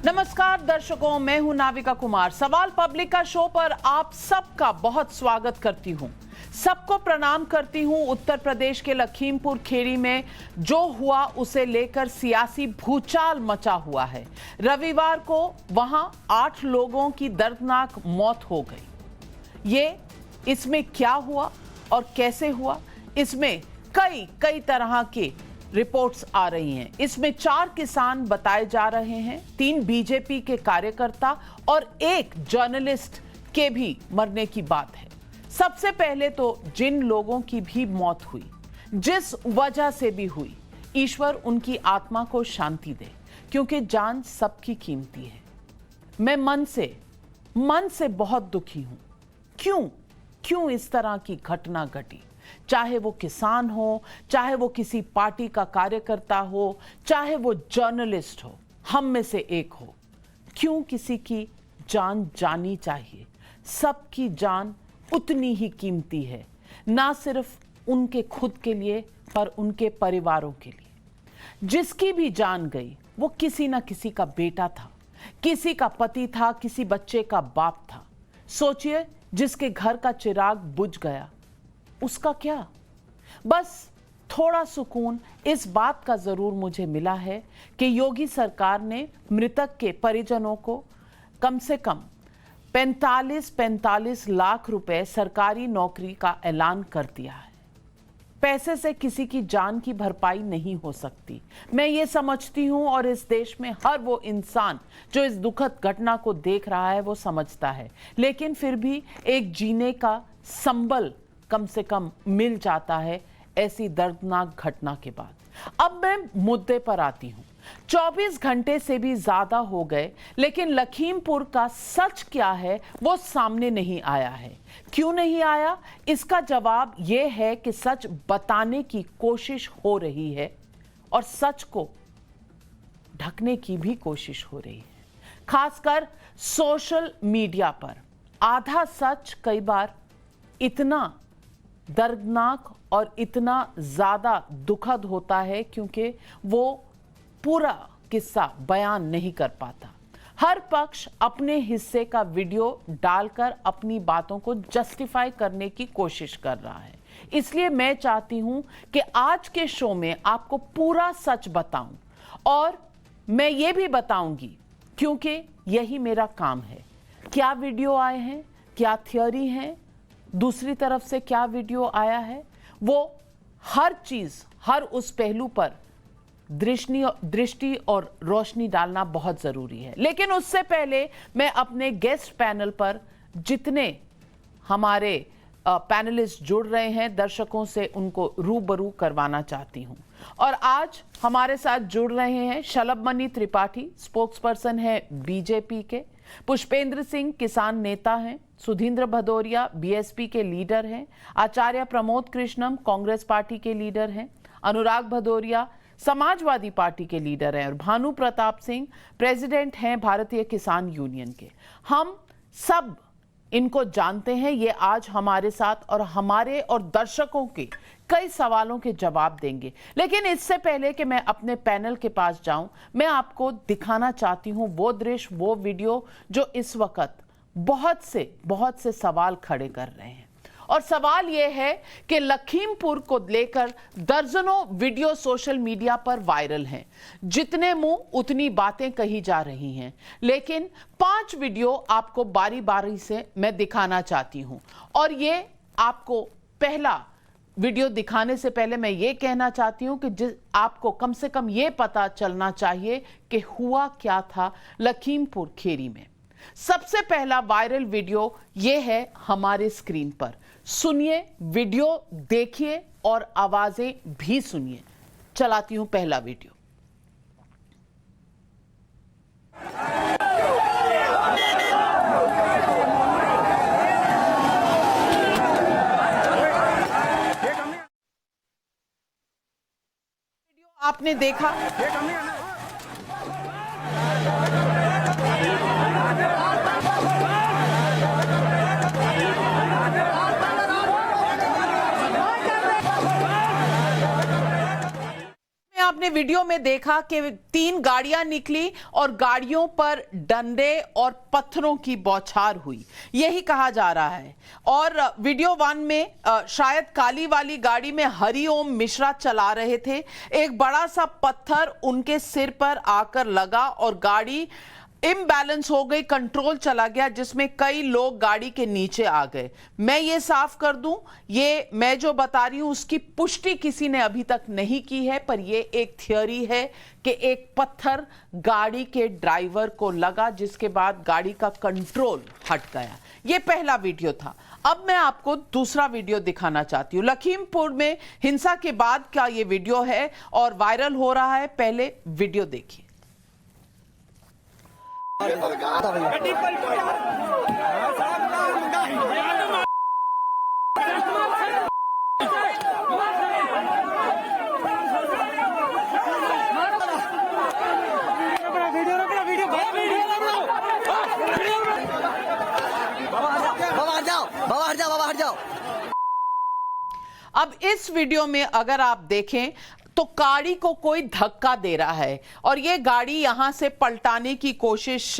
नमस्कार दर्शकों, मैं हूं नाविका कुमार। सवाल पब्लिक का शो पर आप सबका बहुत स्वागत करती हूं। सबको प्रणाम करती हूं। उत्तर प्रदेश के लखीमपुर खीरी में जो हुआ उसे लेकर सियासी भूचाल मचा हुआ है। रविवार को वहां 8 लोगों की दर्दनाक मौत हो गई। इसमें क्या हुआ और कैसे हुआ, इसमें कई तरह के रिपोर्ट्स आ रही हैं। इसमें 4 किसान बताए जा रहे हैं, 3 बीजेपी के कार्यकर्ता और 1 जर्नलिस्ट के भी मरने की बात है। सबसे पहले तो जिन लोगों की भी मौत हुई, जिस वजह से भी हुई, ईश्वर उनकी आत्मा को शांति दे, क्योंकि जान सबकी कीमती है। मैं मन से बहुत दुखी हूं। क्यों इस तरह की घटना घटी? चाहे वो किसान हो, चाहे वो किसी पार्टी का कार्यकर्ता हो, चाहे वो जर्नलिस्ट हो, हम में से एक हो। क्यों किसी की जान जानी चाहिए? सबकी जान उतनी ही कीमती है, ना सिर्फ उनके खुद के लिए पर उनके परिवारों के लिए। जिसकी भी जान गई वो किसी ना किसी का बेटा था, किसी का पति था, किसी बच्चे का बाप था। सोचिए, जिसके घर का चिराग बुझ गया, उसका क्या? बस थोड़ा सुकून इस बात का जरूर मुझे मिला है कि योगी सरकार ने मृतक के परिजनों को कम से कम 45 लाख रुपए सरकारी नौकरी का ऐलान कर दिया है। पैसे से किसी की जान की भरपाई नहीं हो सकती, मैं ये समझती हूं, और इस देश में हर वो इंसान जो इस दुखद घटना को देख रहा है वो समझता है। लेकिन फिर भी एक जीने का संबल कम से कम मिल जाता है ऐसी दर्दनाक घटना के बाद। अब मैं मुद्दे पर आती हूं। 24 घंटे से भी ज्यादा हो गए, लेकिन लखीमपुर का सच क्या है वो सामने नहीं आया है। क्यों नहीं आया? इसका जवाब यह है कि सच बताने की कोशिश हो रही है और सच को ढकने की भी कोशिश हो रही है, खासकर सोशल मीडिया पर। आधा सच कई बार इतना दर्दनाक और इतना ज्यादा दुखद होता है क्योंकि वो पूरा किस्सा बयान नहीं कर पाता। हर पक्ष अपने हिस्से का वीडियो डालकर अपनी बातों को जस्टिफाई करने की कोशिश कर रहा है। इसलिए मैं चाहती हूं कि आज के शो में आपको पूरा सच बताऊं, और मैं ये भी बताऊंगी क्योंकि यही मेरा काम है। क्या वीडियो आए हैं, क्या थियोरी है, दूसरी तरफ से क्या वीडियो आया है, वो हर चीज, हर उस पहलू पर दृष्टि और रोशनी डालना बहुत जरूरी है। लेकिन उससे पहले मैं अपने गेस्ट पैनल पर जितने हमारे पैनलिस्ट जुड़ रहे हैं, दर्शकों से उनको रूबरू करवाना चाहती हूं। और आज हमारे साथ जुड़ रहे हैं शलभमणि त्रिपाठी, स्पोक्सपर्सन है बीजेपी के, पुष्पेंद्र सिंह किसान नेता हैं, सुधींद्र भदौरिया बीएसपी के लीडर हैं, आचार्य प्रमोद कृष्णम कांग्रेस पार्टी के लीडर हैं, अनुराग भदौरिया समाजवादी पार्टी के लीडर हैं, और भानु प्रताप सिंह प्रेसिडेंट हैं भारतीय किसान यूनियन के। हम सब इनको जानते हैं। ये आज हमारे साथ और हमारे और दर्शकों के कई सवालों के जवाब देंगे। लेकिन इससे पहले कि मैं अपने पैनल के पास जाऊं, मैं आपको दिखाना चाहती हूं वो दृश्य, वो वीडियो जो इस वक्त बहुत से सवाल खड़े कर रहे हैं। और सवाल यह है कि लखीमपुर को लेकर दर्जनों वीडियो सोशल मीडिया पर वायरल हैं। जितने मुंह उतनी बातें कही जा रही हैं, लेकिन 5 वीडियो आपको बारी बारी से मैं दिखाना चाहती हूं। और ये आपको पहला वीडियो दिखाने से पहले मैं ये कहना चाहती हूं कि आपको कम से कम ये पता चलना चाहिए कि हुआ क्या था लखीमपुर खीरी में। सबसे पहला वायरल वीडियो ये है हमारे स्क्रीन पर। सुनिए, वीडियो देखिए और आवाजें भी सुनिए। चलाती हूं पहला वीडियो। आपने देखा, आपने वीडियो में देखा कि 3 गाड़ियां निकली और गाड़ियों पर डंडे और पत्थरों की बौछार हुई, यही कहा जा रहा है। और वीडियो 1 में शायद काली वाली गाड़ी में हरिओम मिश्रा चला रहे थे। एक बड़ा सा पत्थर उनके सिर पर आकर लगा और गाड़ी इम्बैलेंस हो गई, कंट्रोल चला गया, जिसमें कई लोग गाड़ी के नीचे आ गए। मैं ये साफ कर दूं, ये मैं जो बता रही हूं उसकी पुष्टि किसी ने अभी तक नहीं की है, पर ये एक थियोरी है कि एक पत्थर गाड़ी के ड्राइवर को लगा, जिसके बाद गाड़ी का कंट्रोल हट गया। ये पहला वीडियो था। अब मैं आपको दूसरा वीडियो दिखाना चाहती हूँ। लखीमपुर में हिंसा के बाद का ये वीडियो है और वायरल हो रहा है। पहले वीडियो देखिए। अब इस वीडियो में अगर आप देखें तो गाड़ी को कोई धक्का दे रहा है और ये गाड़ी यहां से पलटाने की कोशिश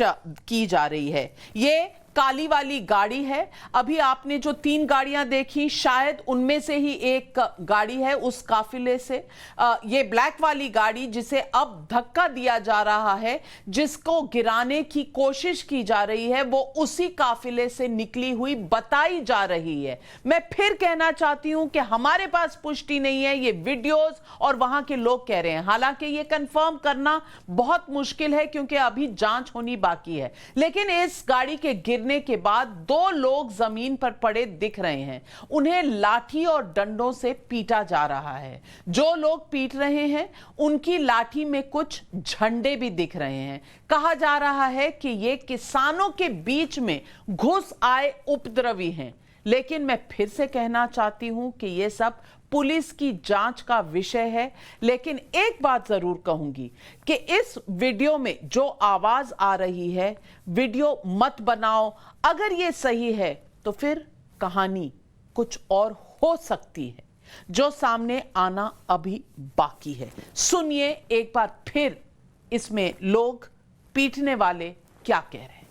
की जा रही है। ये काली वाली गाड़ी है। अभी आपने जो 3 गाड़ियां देखी, शायद उनमें से ही एक गाड़ी है उस काफिले से। ये ब्लैक वाली गाड़ी जिसे अब धक्का दिया जा रहा है, जिसको गिराने की कोशिश की जा रही है, वो उसी काफिले से निकली हुई बताई जा रही है। मैं फिर कहना चाहती हूं कि हमारे पास पुष्टि नहीं है, ये वीडियोस और वहां के लोग कह रहे हैं। हालांकि ये कंफर्म करना बहुत मुश्किल है क्योंकि अभी जांच होनी बाकी है। लेकिन इस गाड़ी के गिरने के बाद 2 लोग जमीन पर पड़े दिख रहे हैं। उन्हें लाठी और डंडों से पीटा जा रहा है। जो लोग पीट रहे हैं उनकी लाठी में कुछ झंडे भी दिख रहे हैं। कहा जा रहा है कि ये किसानों के बीच में घुस आए उपद्रवी हैं। लेकिन मैं फिर से कहना चाहती हूं कि यह सब पुलिस की जांच का विषय है। लेकिन एक बात जरूर कहूंगी कि इस वीडियो में जो आवाज आ रही है, वीडियो मत बनाओ। अगर यह सही है तो फिर कहानी कुछ और हो सकती है, जो सामने आना अभी बाकी है। सुनिए एक बार फिर इसमें लोग पीटने वाले क्या कह रहे हैं।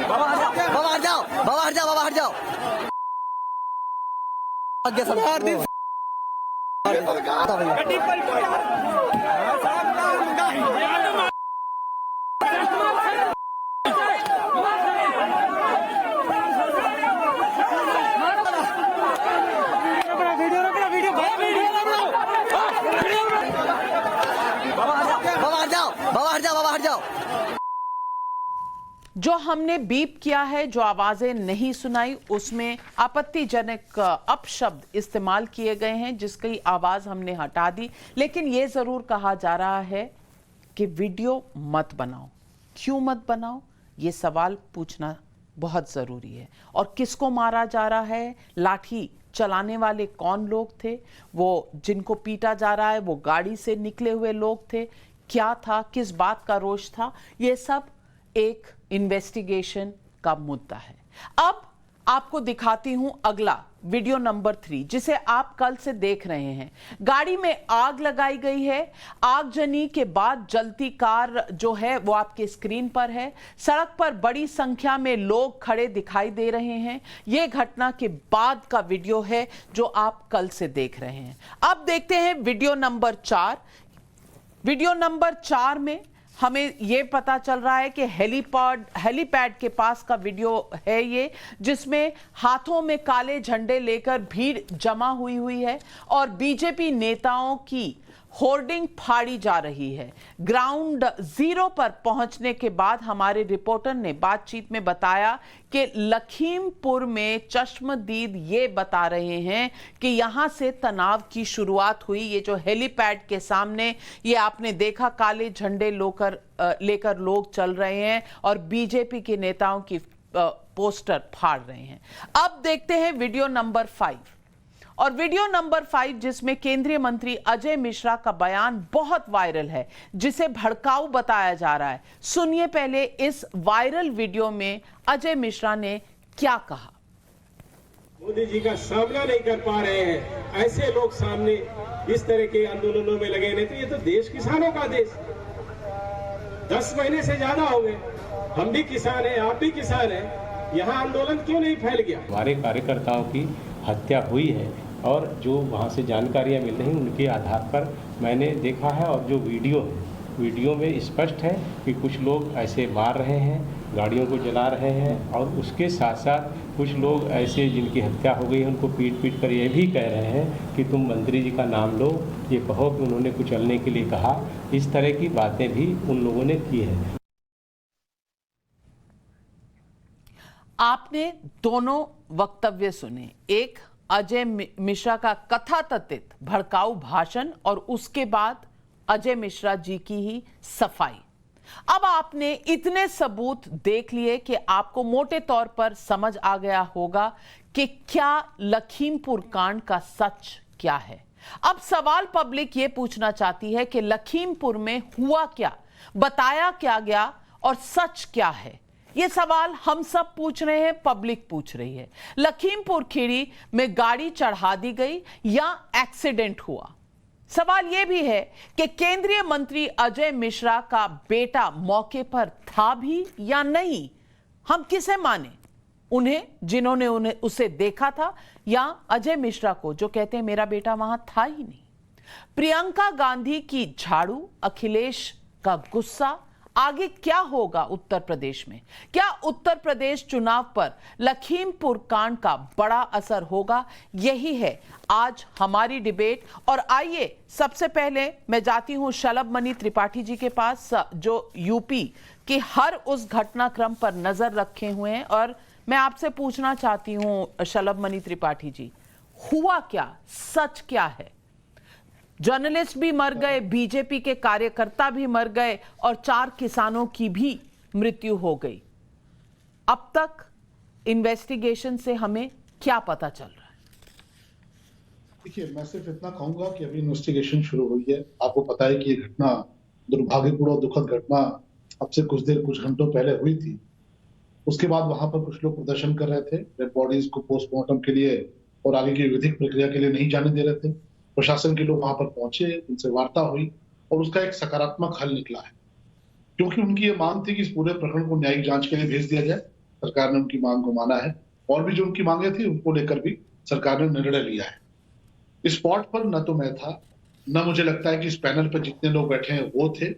बाबा हट जाओ, बाबा हट जाओ, बाबा हट जाओ। जो हमने बीप किया है, जो आवाजें नहीं सुनाई, उसमें आपत्तिजनक अपशब्द इस्तेमाल किए गए हैं, जिसकी आवाज हमने हटा दी। लेकिन यह जरूर कहा जा रहा है कि वीडियो मत बनाओ। क्यों मत बनाओ, ये सवाल पूछना बहुत जरूरी है। और किसको मारा जा रहा है, लाठी चलाने वाले कौन लोग थे, वो जिनको पीटा जा रहा है वो गाड़ी से निकले हुए लोग थे, क्या था, किस बात का रोष था, ये सब एक इन्वेस्टिगेशन का मुद्दा है। अब आपको दिखाती हूं अगला वीडियो नंबर 3, जिसे आप कल से देख रहे हैं। गाड़ी में आग लगाई गई है। आगजनी के बाद जलती कार जो है वो आपके स्क्रीन पर है। सड़क पर बड़ी संख्या में लोग खड़े दिखाई दे रहे हैं। यह घटना के बाद का वीडियो है जो आप कल से देख रहे हैं। अब देखते हैं वीडियो नंबर 4। वीडियो नंबर 4 में हमें यह पता चल रहा है कि हेलीपैड के पास का वीडियो है ये, जिसमें हाथों में काले झंडे लेकर भीड़ जमा हुई है और बीजेपी नेताओं की होर्डिंग फाड़ी जा रही है। ग्राउंड जीरो पर पहुंचने के बाद हमारे रिपोर्टर ने बातचीत में बताया कि लखीमपुर में चश्मदीद ये बता रहे हैं कि यहां से तनाव की शुरुआत हुई। ये जो हेलीपैड के सामने ये आपने देखा, काले झंडे लेकर लोग चल रहे हैं और बीजेपी के नेताओं की पोस्टर फाड़ रहे हैं। अब देखते हैं वीडियो नंबर 5। और वीडियो नंबर 5 जिसमें केंद्रीय मंत्री अजय मिश्रा का बयान बहुत वायरल है, जिसे भड़काऊ बताया जा रहा है। सुनिए पहले इस वायरल वीडियो में अजय मिश्रा ने क्या कहा। मोदी जी का सामना नहीं कर पा रहे हैं, ऐसे लोग सामने इस तरह के आंदोलनों में लगे, नहीं तो ये तो देश किसानों का देश। 10 महीने से ज्यादा हो गए, हम भी किसान हैं, आप भी किसान हैं, यहाँ आंदोलन क्यों नहीं फैल गया? हमारे कार्यकर्ताओं की हत्या हुई है और जो वहाँ से जानकारियाँ मिल रही उनके आधार पर मैंने देखा है, और जो वीडियो में स्पष्ट है कि कुछ लोग ऐसे मार रहे हैं, गाड़ियों को जला रहे हैं, और उसके साथ साथ कुछ लोग ऐसे जिनकी हत्या हो गई है उनको पीट कर ये भी कह रहे हैं कि तुम मंत्री जी का नाम लो, ये कहो कि उन्होंने कुचलने के लिए कहा। इस तरह की बातें भी उन लोगों ने की है। आपने दोनों वक्तव्य सुने, एक अजय मिश्रा का कथाकथित भड़काऊ भाषण और उसके बाद अजय मिश्रा जी की ही सफाई। अब आपने इतने सबूत देख लिए कि आपको मोटे तौर पर समझ आ गया होगा कि क्या लखीमपुर कांड का सच क्या है। अब सवाल पब्लिक ये पूछना चाहती है कि लखीमपुर में हुआ क्या, बताया क्या गया और सच क्या है। ये सवाल हम सब पूछ रहे हैं, पब्लिक पूछ रही है। लखीमपुर खीरी में गाड़ी चढ़ा दी गई या एक्सीडेंट हुआ? सवाल यह भी है कि केंद्रीय मंत्री अजय मिश्रा का बेटा मौके पर था भी या नहीं। हम किसे माने, उन्हें जिन्होंने उसे देखा था, या अजय मिश्रा को जो कहते हैं मेरा बेटा वहां था ही नहीं? प्रियंका गांधी की झाड़ू, अखिलेश का गुस्सा, आगे क्या होगा उत्तर प्रदेश में? क्या उत्तर प्रदेश चुनाव पर लखीमपुर कांड का बड़ा असर होगा? यही है आज हमारी डिबेट। और आइए सबसे पहले मैं जाती हूं शलभ मणि त्रिपाठी जी के पास, जो यूपी की हर उस घटनाक्रम पर नजर रखे हुए हैं। और मैं आपसे पूछना चाहती हूं शलभ मणि त्रिपाठी जी, हुआ क्या, सच क्या है? जर्नलिस्ट भी मर गए, बीजेपी के कार्यकर्ता भी मर गए और 4 किसानों की भी मृत्यु हो गई। अब तक इन्वेस्टिगेशन से हमें क्या पता चल रहा है? देखिए, मैं सिर्फ इतना कहूंगा कि अभी इन्वेस्टिगेशन शुरू हुई है। आपको पता है कि ये घटना, दुर्भाग्यपूर्ण और दुखद घटना अब से कुछ घंटों पहले हुई थी। उसके बाद वहां पर कुछ लोग प्रदर्शन कर रहे थे, डेड बॉडीज को पोस्टमार्टम के लिए और आगे की विधिक प्रक्रिया के लिए नहीं जाने दे रहे थे। प्रशासन के लोग वहां पर पहुंचे, उनसे वार्ता हुई और उसका एक सकारात्मक हल निकला है, क्योंकि उनकी ये मांग थी कि इस पूरे प्रकरण को न्यायिक जांच के लिए भेज दिया जाए। सरकार ने उनकी मांग को माना है और भी जो उनकी मांगे थी उनको लेकर भी सरकार ने निर्णय लिया है। इस स्पॉट पर न तो मैं था, न मुझे लगता है कि इस पैनल पर जितने लोग बैठे हैं वो थे।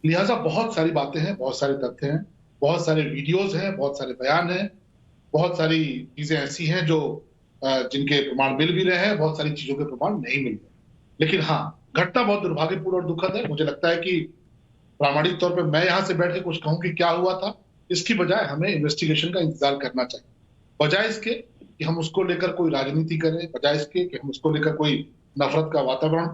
लिहाजा बहुत सारी बातें हैं, बहुत सारे तथ्य हैं, बहुत सारे वीडियोज हैं, बहुत सारे बयान हैं, बहुत सारी चीजें ऐसी हैं जो जिनके प्रमाण मिल भी रहे हैं, बहुत सारी चीजों के प्रमाण नहीं मिल रहे। लेकिन हाँ, घटना बहुत दुर्भाग्यपूर्ण और दुखद है। मुझे लगता है कि प्रामाणिक तौर पर मैं यहां से बैठ के कुछ कहूं कि क्या हुआ था, इसकी बजाय हमें इन्वेस्टिगेशन का इंतजार करना चाहिए, बजाय इसके कि हम उसको लेकर कोई राजनीति करें, बजाय इसके कि हम उसको लेकर कोई नफरत का वातावरण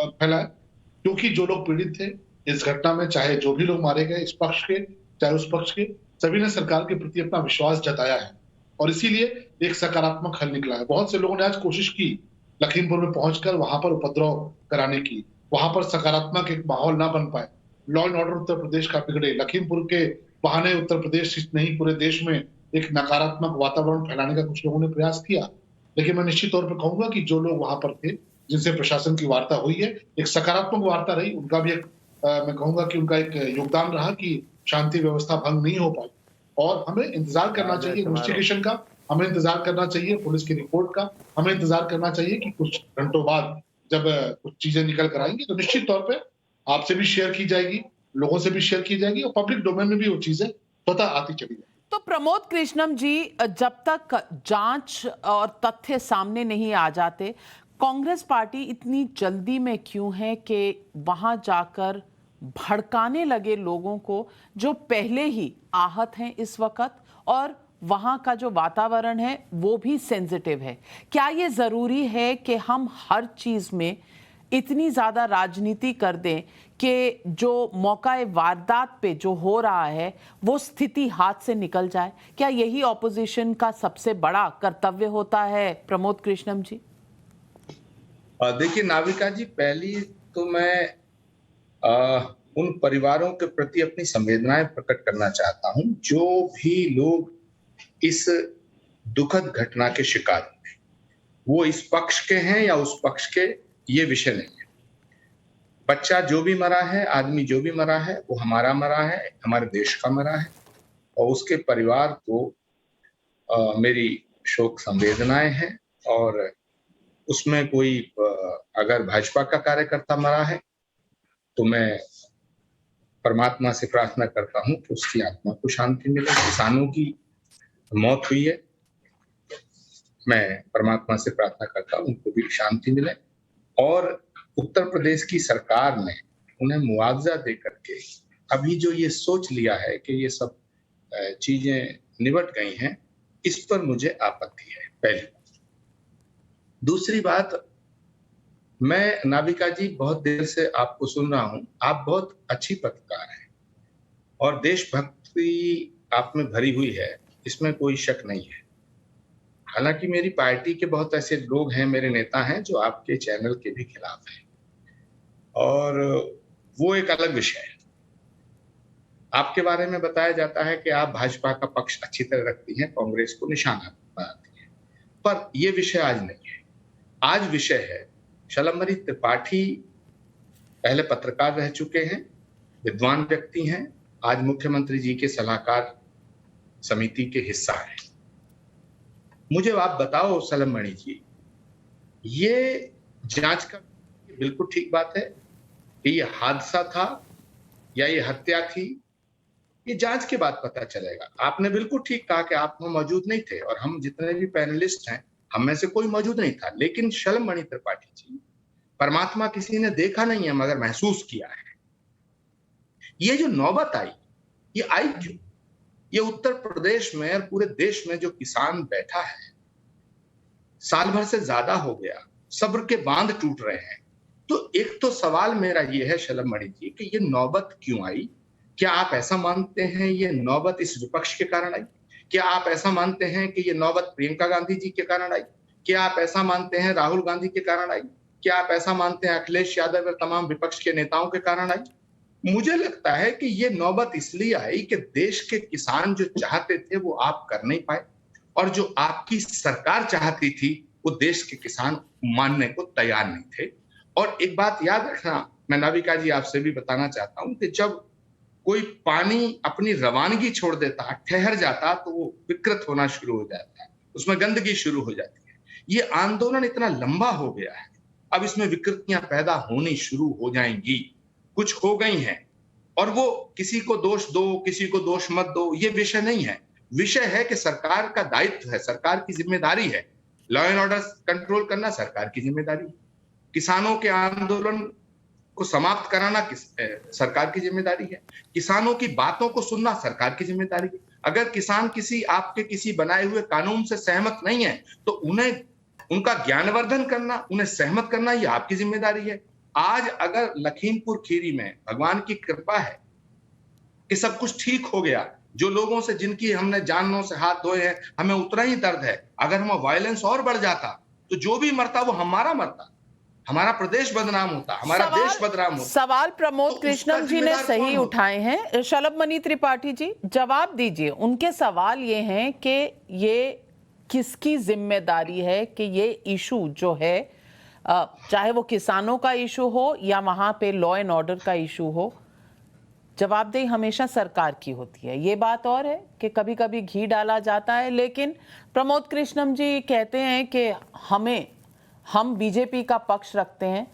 फैलाएं। क्योंकि जो लोग पीड़ित थे इस घटना में, चाहे जो भी लोग मारे गए, इस पक्ष के चाहे उस पक्ष के, सभी ने सरकार के प्रति अपना विश्वास जताया है और इसीलिए एक सकारात्मक हल निकला है। बहुत से लोगों ने आज कोशिश की लखीमपुर में पहुंचकर वहां पर उपद्रव कराने की, वहां पर सकारात्मक एक माहौल ना बन पाए, law and order Uttar Pradesh का बिगड़े, लखीमपुर के बहाने उत्तर प्रदेश नहीं पूरे देश में एक नकारात्मक वातावरण फैलाने का कुछ लोगों ने प्रयास किया। लेकिन मैं निश्चित तौर पर कहूंगा कि जो लोग वहां पर थे, जिनसे प्रशासन की वार्ता हुई है, एक सकारात्मक वार्ता रही। उनका भी एक मैं कहूंगा कि उनका एक योगदान रहा कि शांति व्यवस्था भंग नहीं हो पाई। और हमें इंतजार करना चाहिए इन्वेस्टिगेशन का, हमें इंतजार करना चाहिए पुलिस की रिपोर्ट का, हमें इंतजार करना चाहिए कि कुछ घंटों बाद जब कुछ चीजें निकल कर आएंगी तो निश्चित तौर पे आपसे भी शेयर की जाएगी, लोगों से भी शेयर की जाएगी और पब्लिक डोमेन में भी वो चीजें स्वतः आती चली जाएगी। तो प्रमोद कृष्णम जी, जब तक जांच और तथ्य सामने नहीं आ जाते, कांग्रेस पार्टी इतनी जल्दी में क्यों है कि वहां जाकर भड़काने लगे लोगों को जो पहले ही आहत हैं इस वक्त, और वहां का जो वातावरण है वो भी सेंसिटिव है? क्या ये जरूरी है कि हम हर चीज में इतनी ज्यादा राजनीति कर दें कि जो मौका वारदात पे जो हो रहा है वो स्थिति हाथ से निकल जाए? क्या यही ऑपोजिशन का सबसे बड़ा कर्तव्य होता है प्रमोद कृष्णम जी? देखिए नाविका जी, पहली तो मैं उन परिवारों के प्रति अपनी संवेदनाएं प्रकट करना चाहता हूं जो भी लोग इस दुखद घटना के शिकार हुए, वो इस पक्ष के हैं या उस पक्ष के, ये विषय नहीं है। बच्चा जो भी मरा है, आदमी जो भी मरा है, वो हमारा मरा है, हमारे देश का मरा है, और उसके परिवार को मेरी शोक संवेदनाएं हैं। और उसमें कोई अगर भाजपा का कार्यकर्ता मरा है तो मैं परमात्मा से प्रार्थना करता हूं कि उसकी आत्मा को शांति मिले। किसानों की मौत हुई है, मैं परमात्मा से प्रार्थना करता हूं उनको भी शांति मिले। और उत्तर प्रदेश की सरकार ने उन्हें मुआवजा दे करके अभी जो ये सोच लिया है कि ये सब चीजें निबट गई हैं, इस पर मुझे आपत्ति है, पहली बात। दूसरी बात, मैं नाविका जी बहुत देर से आपको सुन रहा हूं, आप बहुत अच्छी पत्रकार हैं और देशभक्ति आप में भरी हुई है, इसमें कोई शक नहीं है। हालांकि मेरी पार्टी के बहुत ऐसे लोग हैं, मेरे नेता हैं, जो आपके चैनल के भी खिलाफ हैं, और वो एक अलग विषय है। आपके बारे में बताया जाता है कि आप भाजपा का पक्ष अच्छी तरह रखती हैं, कांग्रेस को निशाना बनाती हैं, पर यह विषय आज नहीं है। आज विषय है, शलभमणि त्रिपाठी पहले पत्रकार रह चुके हैं, विद्वान व्यक्ति हैं, आज मुख्यमंत्री जी के सलाहकार समिति के हिस्सा हैं। मुझे आप बताओ शलभमणि जी, ये जांच का बिल्कुल ठीक बात है कि ये हादसा था या ये हत्या थी, ये जांच के बाद पता चलेगा। आपने बिल्कुल ठीक कहा कि आप वहां मौजूद नहीं थे, और हम जितने भी पैनलिस्ट हैं, हम में से कोई मौजूद नहीं था। लेकिन शलभमणि त्रिपाठी जी, परमात्मा किसी ने देखा नहीं है मगर महसूस किया है। ये जो नौबत आई, ये आई क्यों? ये उत्तर प्रदेश में और पूरे देश में जो किसान बैठा है, साल भर से ज्यादा हो गया, सब्र के बांध टूट रहे हैं। तो एक तो सवाल मेरा ये है शलभमणि जी कि ये नौबत क्यों आई? क्या आप ऐसा मानते हैं ये नौबत इस विपक्ष के कारण आई? क्या आप ऐसा मानते हैं कि ये नौबत प्रियंका गांधी जी के कारण आई? क्या आप ऐसा मानते हैं राहुल गांधी के कारण आई? क्या आप ऐसा मानते हैं अखिलेश यादव और तमाम विपक्ष के नेताओं के कारण आई? मुझे लगता है कि ये नौबत इसलिए आई कि देश के किसान जो चाहते थे वो आप कर नहीं पाए, और जो आपकी सरकार चाहती थी वो देश के किसान मानने को तैयार नहीं थे। और एक बात याद रखना, मैं नाविका जी आपसे भी बताना चाहता हूं कि जब कोई पानी अपनी रवानगी छोड़ देता, ठहर जाता, तो वो विकृत होना शुरू हो जाता है, उसमें गंदगी शुरू हो जाती है। ये आंदोलन इतना लंबा हो गया है, अब इसमें विकृतियां पैदा होनी शुरू हो जाएंगी, कुछ हो गई हैं, और वो किसी को दोष दो, किसी को दोष मत दो, ये विषय नहीं है। विषय है कि सरकार का दायित्व है, सरकार की जिम्मेदारी है, लॉ एंड ऑर्डर कंट्रोल करना सरकार की जिम्मेदारी है, किसानों के आंदोलन को समाप्त कराना सरकार की जिम्मेदारी है, किसानों की बातों को सुनना सरकार की जिम्मेदारी है। अगर किसान आपके किसी बनाए हुए कानून से सहमत नहीं है तो उन्हें उनका ज्ञानवर्धन करना, उन्हें सहमत करना, ये आपकी जिम्मेदारी है। आज अगर लखीमपुर खीरी में भगवान की कृपा है कि सब कुछ ठीक हो गया, जो लोगों से जिनकी हमने जानों से हाथ धोए हैं, हमें उतना ही दर्द है। अगर हम वायलेंस और बढ़ जाता तो जो भी मरता वो हमारा मरता, हमारा प्रदेश बदनाम होता, हमारा देश बदनाम होता। सवाल प्रमोद कृष्णम जी ने सही उठाए हैं। शलभमणि त्रिपाठी जी, जवाब दीजिए। उनके सवाल ये हैं कि ये किसकी जिम्मेदारी है कि ये इशू जो है, चाहे वो किसानों का इशू हो या वहां पे लॉ एंड ऑर्डर का इशू हो, जवाबदेही हमेशा सरकार की होती है। ये बात और है कि कभी कभी घी डाला जाता है, लेकिन प्रमोद कृष्णम जी कहते हैं कि हम बीजेपी का पक्ष रखते हैं।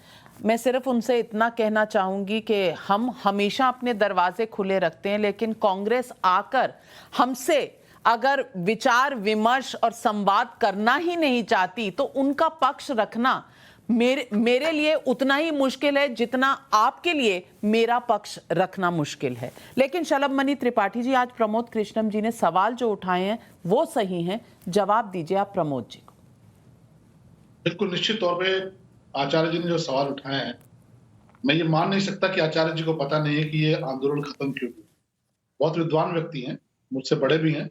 मैं सिर्फ उनसे इतना कहना चाहूंगी कि हम हमेशा अपने दरवाजे खुले रखते हैं, लेकिन कांग्रेस आकर हमसे अगर विचार विमर्श और संवाद करना ही नहीं चाहती तो उनका पक्ष रखना मेरे लिए उतना ही मुश्किल है जितना आपके लिए मेरा पक्ष रखना मुश्किल है। लेकिन शलभमणि त्रिपाठी जी, आज प्रमोद कृष्णम जी ने सवाल जो उठाए हैं वो सही हैं, जवाब दीजिए आप प्रमोद जी को। बिल्कुल निश्चित तौर पे आचार्य जी ने जो सवाल उठाए हैं, मैं ये मान नहीं सकता कि आचार्य जी को पता नहीं है कि ये आंदोलन खत्म क्यों हुआ। बहुत विद्वान व्यक्ति हैं, मुझसे बड़े भी हैं,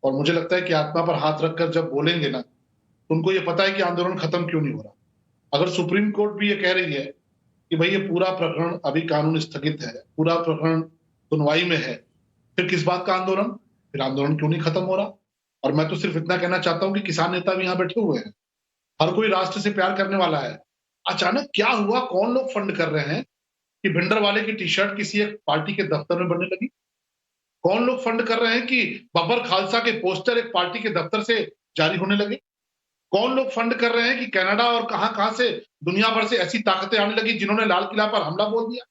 और मुझे लगता है कि आत्मा पर हाथ रखकर जब बोलेंगे ना तो उनको ये पता है कि आंदोलन खत्म क्यों नहीं हो रहा। अगर सुप्रीम कोर्ट भी ये कह रही है कि भाई ये पूरा प्रकरण अभी कानून स्थगित है, पूरा प्रकरण सुनवाई में है, फिर किस बात का आंदोलन? फिर आंदोलन क्यों नहीं खत्म हो रहा? और मैं तो सिर्फ इतना कहना चाहता हूं कि किसान नेता भी यहाँ बैठे हुए हैं, हर कोई राष्ट्र से प्यार करने वाला है, अचानक क्या हुआ, कौन लोग फंड कर रहे हैं कि भिंडरवाले की टी शर्ट किसी एक पार्टी के दफ्तर में बनने लगी? कौन लोग फंड कर रहे हैं कि बब्बर खालसा के पोस्टर एक पार्टी के दफ्तर से जारी होने लगे? कौन लोग फंड कर रहे हैं कि कनाडा और कहां से दुनिया भर से ऐसी ताकतें आने लगी जिन्होंने लाल किला पर हमला बोल दिया?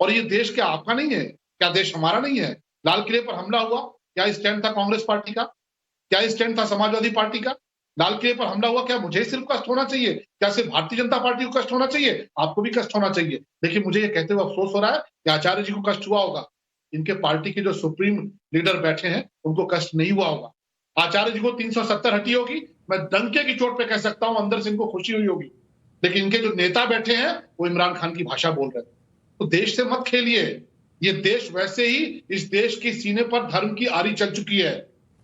और ये देश क्या आपका नहीं है? क्या देश हमारा नहीं है? लाल किले पर हमला हुआ, क्या स्टैंड था कांग्रेस पार्टी का? क्या स्टैंड था समाजवादी पार्टी का? लाल किले पर हमला हुआ, क्या मुझे सिर्फ कष्ट होना चाहिए? क्या सिर्फ भारतीय जनता पार्टी को कष्ट होना चाहिए? आपको भी कष्ट होना चाहिए। देखिए, मुझे ये कहते हुए अफसोस हो रहा है कि आचार्य जी को कष्ट हुआ होगा, इनके पार्टी के जो सुप्रीम लीडर बैठे हैं उनको कष्ट नहीं हुआ होगा। आचार्य जी को 370 हटी होगी, मैं डंके की चोट पे कह सकता हूं, अंदर से इनको खुशी हुई होगी। लेकिन इनके जो नेता बैठे हैं वो इमरान खान की भाषा बोल रहे हैं। तो देश से मत खेलिए। ये देश वैसे ही, इस देश के सीने पर धर्म की आरी चल चुकी है।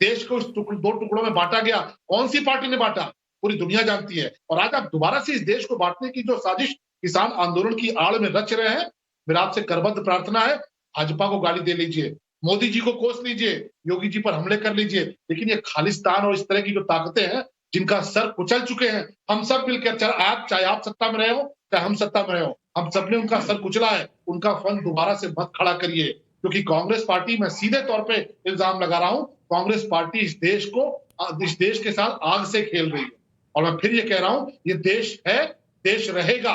देश को दो टुकड़ों में बांटा गया। कौन सी पार्टी ने बांटा? पूरी दुनिया जानती है। और आज आप दोबारा से इस देश को बांटने की जो साजिश किसान आंदोलन की आड़ में रच रहे हैं, मेरा आपसे करबद्ध प्रार्थना है, भाजपा को गाली दे लीजिए, मोदी जी को कोस लीजिए, योगी जी पर हमले कर लीजिए, लेकिन ये खालिस्तान और इस तरह की जो ताकतें हैं जिनका सर कुचल चुके हैं, हम सब मिलकर, चाहे आप सत्ता में रहे हो चाहे हम सत्ता में रहे हो, हम सबने उनका सर कुचला है। उनका फंड दोबारा से मत खड़ा करिए, क्योंकि कांग्रेस पार्टी, मैं सीधे तौर पे इल्जाम लगा रहा हूं, कांग्रेस पार्टी इस देश के साथ आग से खेल रही है। और मैं फिर ये कह रहा हूं, ये देश है, देश रहेगा,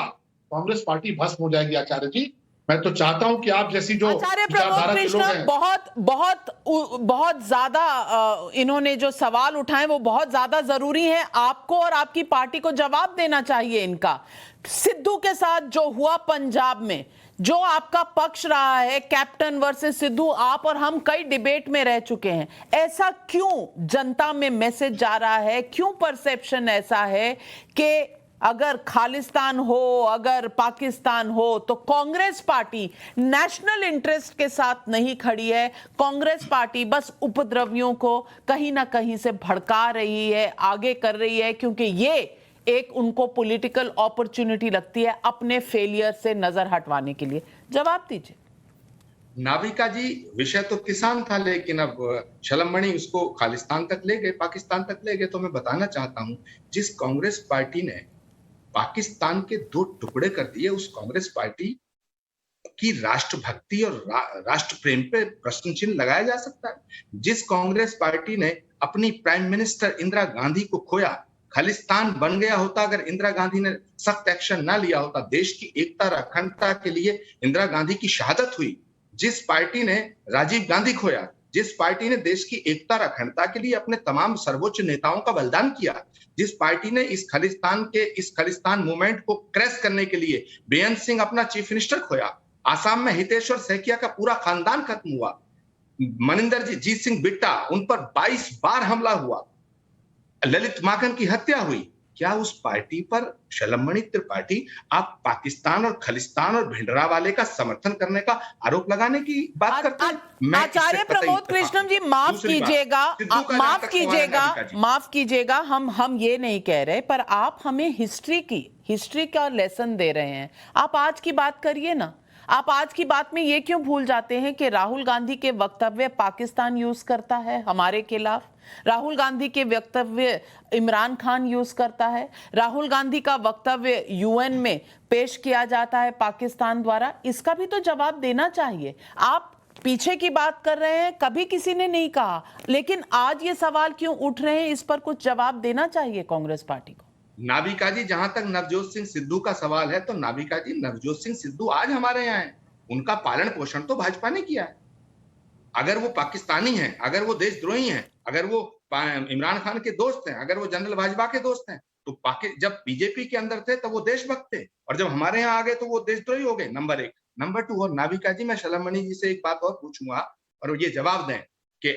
कांग्रेस पार्टी भस्म हो जाएगी। आचार्य जी, मैं तो चाहता हूं कि आप जैसी जो आचार्य प्रमोद कृष्णम बहुत ज्यादा इन्होंने जो सवाल उठाए वो बहुत ज्यादा जरूरी है। आपको और आपकी पार्टी को जवाब देना चाहिए इनका। सिद्धू के साथ जो हुआ पंजाब में, जो आपका पक्ष रहा है, कैप्टन वर्सेस सिद्धू, आप और हम कई डिबेट में रह चुके हैं। ऐसा क्यों जनता में मैसेज जा रहा है? क्यों परसेप्शन ऐसा है कि अगर खालिस्तान हो, अगर पाकिस्तान हो, तो कांग्रेस पार्टी नेशनल इंटरेस्ट के साथ नहीं खड़ी है? कांग्रेस पार्टी बस उपद्रवियों को कहीं ना कहीं से भड़का रही है, आगे कर रही है, क्योंकि ये एक उनको पॉलिटिकल अपॉर्चुनिटी लगती है अपने फेलियर से नजर हटवाने के लिए। जवाब दीजिए। नाविका जी, विषय तो किसान था, लेकिन अब छलमणि उसको खालिस्तान तक ले गए, पाकिस्तान तक ले गए। तो मैं बताना चाहता हूं, जिस कांग्रेस पार्टी ने पाकिस्तान के दो टुकड़े कर दिए, उस कांग्रेस पार्टी की राष्ट्रभक्ति और राष्ट्र प्रेम पे प्रश्न चिन्ह लगाया जा सकता है। जिस कांग्रेस पार्टी ने अपनी प्राइम मिनिस्टर इंदिरा गांधी को खोया, खालिस्तान बन गया होता अगर इंदिरा गांधी ने सख्त एक्शन ना लिया होता। देश की एकता और अखंडता के लिए इंदिरा गांधी की शहादत हुई। जिस पार्टी ने राजीव गांधी खोया, जिस पार्टी ने देश की एकता और अखंडता के लिए अपने तमाम सर्वोच्च नेताओं का बलिदान किया, जिस पार्टी ने इस खालिस्तान मूवमेंट को क्रैश करने के लिए बेअंत सिंह अपना चीफ मिनिस्टर खोया, आसाम में हितेश्वर सैकिया का पूरा खानदान खत्म हुआ, मनिंदर जीत सिंह बिट्टा, उन पर 22 बार हमला हुआ, ललित माखन की हत्या हुई, क्या उस पार्टी पर शलमणि त्रिपाठी आप पाकिस्तान और खालिस्तान और भिंडरावाले का समर्थन करने का आरोप लगाने की बात करते हैं? आचार्य प्रमोद कृष्णम जी, माफ कीजिएगा, हम ये नहीं कह रहे, पर आप हमें हिस्ट्री का लेसन दे रहे हैं। आप आज की बात करिए ना। आप आज की बात में ये क्यों भूल जाते हैं कि राहुल गांधी के वक्तव्य पाकिस्तान यूज करता है हमारे खिलाफ? राहुल गांधी के वक्तव्य इमरान खान यूज करता है। राहुल गांधी का वक्तव्य यूएन में पेश किया जाता है पाकिस्तान द्वारा। इसका भी तो जवाब देना चाहिए। आप पीछे की बात कर रहे हैं, कभी किसी ने नहीं कहा, लेकिन आज ये सवाल क्यों उठ रहे हैं, इस पर कुछ जवाब देना चाहिए कांग्रेस पार्टी को। नाविका जी, जहां तक नवजोत सिंह सिद्धू का सवाल है, तो नाविका जी, नवजोत सिंह सिद्धू आज हमारे यहाँ हैं। उनका पालन पोषण तो भाजपा ने किया है। अगर वो पाकिस्तानी हैं, अगर वो देशद्रोही हैं, अगर वो इमरान खान के दोस्त हैं, अगर वो जनरल बाजवा के दोस्त हैं, तो जब बीजेपी के अंदर थे तो वो देशभक्त थे, और जब हमारे यहाँ आ गए तो वो देशद्रोही हो गए। नंबर 1। नंबर 2, और नाविका जी, मैं शलमणि जी से एक बात और पूछूंगा और ये जवाब दें कि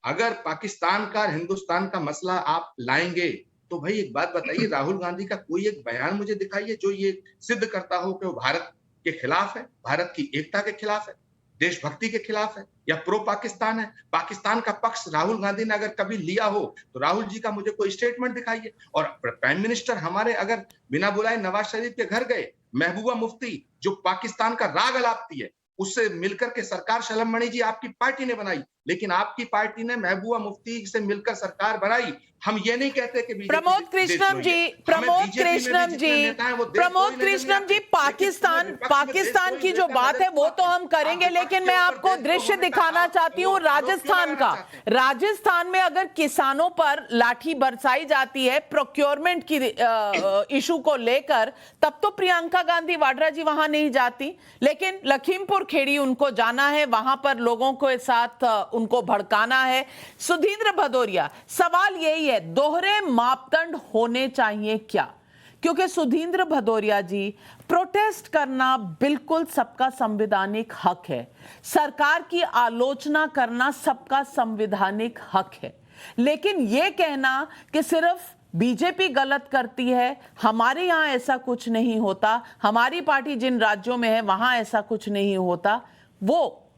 अगर पाकिस्तान का, हिंदुस्तान का मसला आप लाएंगे, तो भाई एक बात बताइए, राहुल गांधी का कोई एक बयान मुझे दिखाइए जो ये सिद्ध करता हो कि वो भारत के खिलाफ है, भारत की एकता के खिलाफ है, देशभक्ति के खिलाफ है, या प्रो पाकिस्तान है। पाकिस्तान का पक्ष राहुल गांधी ने अगर कभी लिया हो तो राहुल जी का मुझे कोई स्टेटमेंट दिखाइए। और प्राइम मिनिस्टर हमारे अगर बिना बुलाए नवाज शरीफ के घर गए, महबूबा मुफ्ती जो पाकिस्तान का राग अलापती है, उससे मिलकर के सरकार शलमणि जी आपकी पार्टी ने बनाई, लेकिन आपकी पार्टी ने महबूबा मुफ्ती से मिलकर सरकार बनाई। हम ये नहीं कहते कि प्रमोद कृष्णम जी, पाकिस्तान की जो बात है वो तो हम करेंगे, लेकिन मैं आपको दृश्य दिखाना चाहती हूँ राजस्थान का। राजस्थान में अगर किसानों पर लाठी बरसाई जाती है प्रोक्योरमेंट की इशू को लेकर, तब तो प्रियंका गांधी वाड्रा जी वहां नहीं जाती, लेकिन लखीमपुर खेड़ी उनको जाना है, वहां पर लोगों के साथ उनको भड़काना है। सुधींद्र भदौरिया, सवाल यही है, दोहरे मापदंड होने चाहिए क्या? क्योंकि सुधींद्र भदौरिया जी, प्रोटेस्ट करना बिल्कुल सबका संवैधानिक हक है, सरकार की आलोचना करना सबका संवैधानिक हक है, लेकिन यह कहना कि सिर्फ बीजेपी गलत करती है, हमारे यहां ऐसा कुछ नहीं होता, हमारी पार्टी जिन राज्यों में है वहां ऐसा कुछ नहीं होता, वो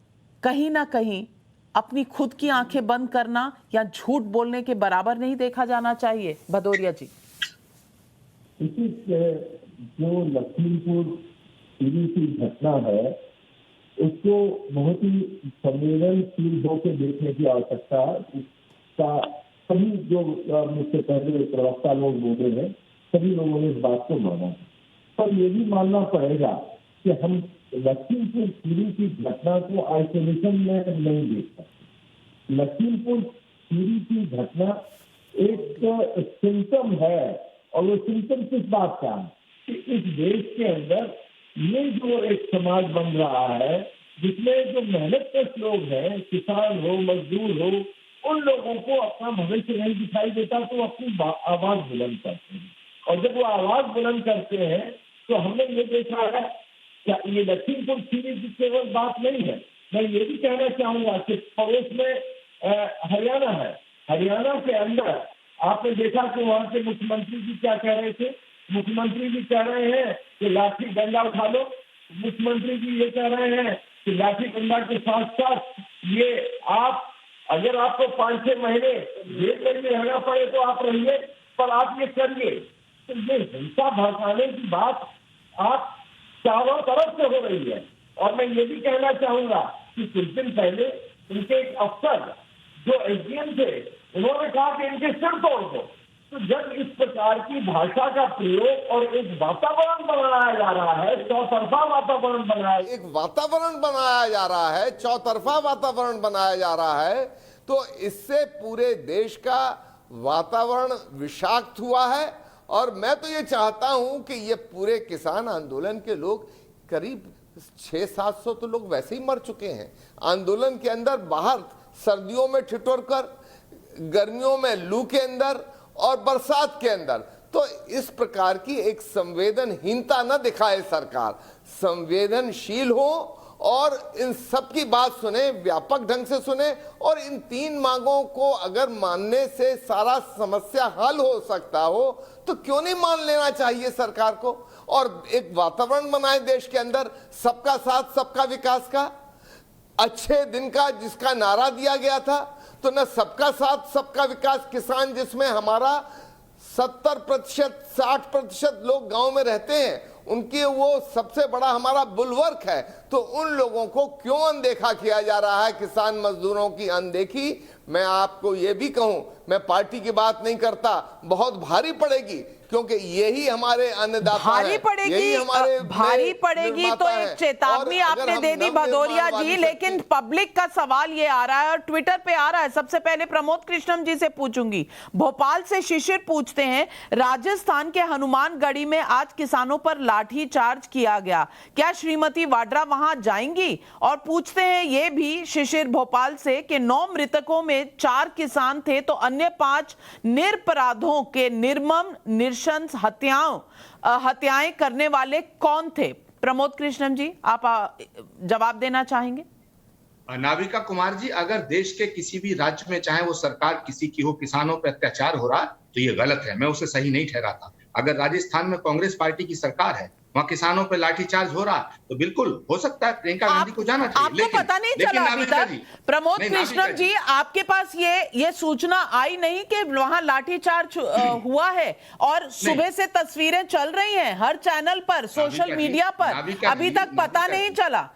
कहीं ना कहीं अपनी खुद की आंखें बंद करना या झूठ बोलने के बराबर नहीं देखा जाना चाहिए? भदौरिया जी, जो लखीमपुर खीरी की घटना है उसको बहुत ही संवेदनशील होकर देखने की आवश्यकता है। इसका सभी जो मुझसे पहले प्रवक्ता लोग बोले हैं, सभी लोगों ने इस बात को माना, पर यह भी मानना पड़ेगा कि हम लखीमपुर खीरी की घटना को आइसोलेशन में नहीं देख सकते। लखीमपुर खीरी की घटना एक सिम्टम है, और वो सिम्टम किस बात का है कि इस देश के अंदर ये जो एक समाज बन रहा है जिसमें जो मेहनतकश लोग हैं, किसान हो, मजदूर हो, उन लोगों को अपना भविष्य नहीं दिखाई देता तो अपनी आवाज बुलंद करते हैं, और जब वो आवाज बुलंद करते हैं तो हमने ये देखा है कि ये लखीमपुर खीरी की केवल बात नहीं है। मैं ये भी कहना चाहूंगा कि पड़ोस में हरियाणा है, हरियाणा के अंदर आपने देखा कि वहां के मुख्यमंत्री जी क्या कह रहे थे? मुख्यमंत्री जी कह रहे हैं कि लाठी डंडा उठा लो, मुख्यमंत्री जी ये कह रहे हैं कि लाठी डंडा के साथ साथ ये आप अगर आपको 5-6 महीने जेल में भी रहना पड़े तो आप रहिए, पर आप ये करिए। तो ये हिंसा भड़काने की बात आप चारों तरफ से हो रही है। और मैं ये भी कहना चाहूंगा कि कुछ दिन पहले उनके एक अफसर जो एसडीएम थे, उन्होंने कहा कि इनके सिर तोड़ दो। तो जब इस प्रकार की भाषा का प्रयोग और एक वातावरण बनाया जा रहा है, चौतरफा वातावरण बनाया, एक वातावरण बनाया जा रहा है, चौतरफा वातावरण बनाया जा रहा है, तो इससे पूरे देश का वातावरण विषाक्त हुआ है। और मैं तो ये चाहता हूं कि ये पूरे किसान आंदोलन के लोग, करीब 600-700 तो लोग वैसे ही मर चुके हैं आंदोलन के अंदर, बाहर सर्दियों में ठिठुर कर, गर्मियों में लू के अंदर और बरसात के अंदर। तो इस प्रकार की एक संवेदनहीनता न दिखाए सरकार, संवेदनशील हो और इन सब की बात सुने, व्यापक ढंग से सुने, और इन 3 मांगों को अगर मानने से सारा समस्या हल हो सकता हो तो क्यों नहीं मान लेना चाहिए सरकार को, और एक वातावरण बनाए देश के अंदर सबका साथ सबका विकास का, अच्छे दिन का जिसका नारा दिया गया था। तो न सबका साथ सबका विकास, किसान जिसमें हमारा 70% 60% लोग गांव में रहते हैं, उनके वो सबसे बड़ा हमारा बुलवर्क है, तो उन लोगों को क्यों अनदेखा किया जा रहा है? किसान मजदूरों की अनदेखी, मैं आपको ये भी कहूं, मैं पार्टी की बात नहीं करता, बहुत भारी पड़ेगी, क्योंकि यही हमारे अन्नदाता भारी हैं, पड़ेगी, यही हमारे भारी पड़ेगी तो एक चेतावनी आपने दे दी भदौरिया जी, लेकिन पब्लिक का सवाल ये आ रहा है और ट्विटर पे आ रहा है। सबसे पहले प्रमोद कृष्णम जी से पूछूंगी। भोपाल से शिशिर पूछते हैं, राजस्थान के हनुमानगढ़ी में आज किसानों पर लाठी चार्ज किया गया, क्या श्रीमती वाड्रा वहां जाएंगी? और पूछते हैं ये भी शिशिर भोपाल से कि 9 मृतकों में 4 किसान थे तो अन्य 5 निरपराधों के निर्मम नृशंस हत्याएं करने वाले कौन थे? प्रमोद कृष्णम जी, आप जवाब देना चाहेंगे? नाविका कुमार जी, अगर देश के किसी भी राज्य में चाहे वो सरकार किसी की हो, किसानों पर अत्याचार हो रहा है तो ये गलत है, मैं उसे सही नहीं ठहराता। अगर राजस्थान में कांग्रेस पार्टी की सरकार है, वहां किसानों पर लाठीचार्ज हो रहा तो बिल्कुल हो सकता है प्रियंका गांधी को जाना चाहिए। आपको पता नहीं चला अभी तक? प्रमोद कृष्णम जी, आपके पास ये सूचना आई नहीं कि वहां लाठीचार्ज हुआ है? और सुबह से तस्वीरें चल रही हैं हर चैनल पर, सोशल मीडिया पर, अभी तक पता नहीं चला?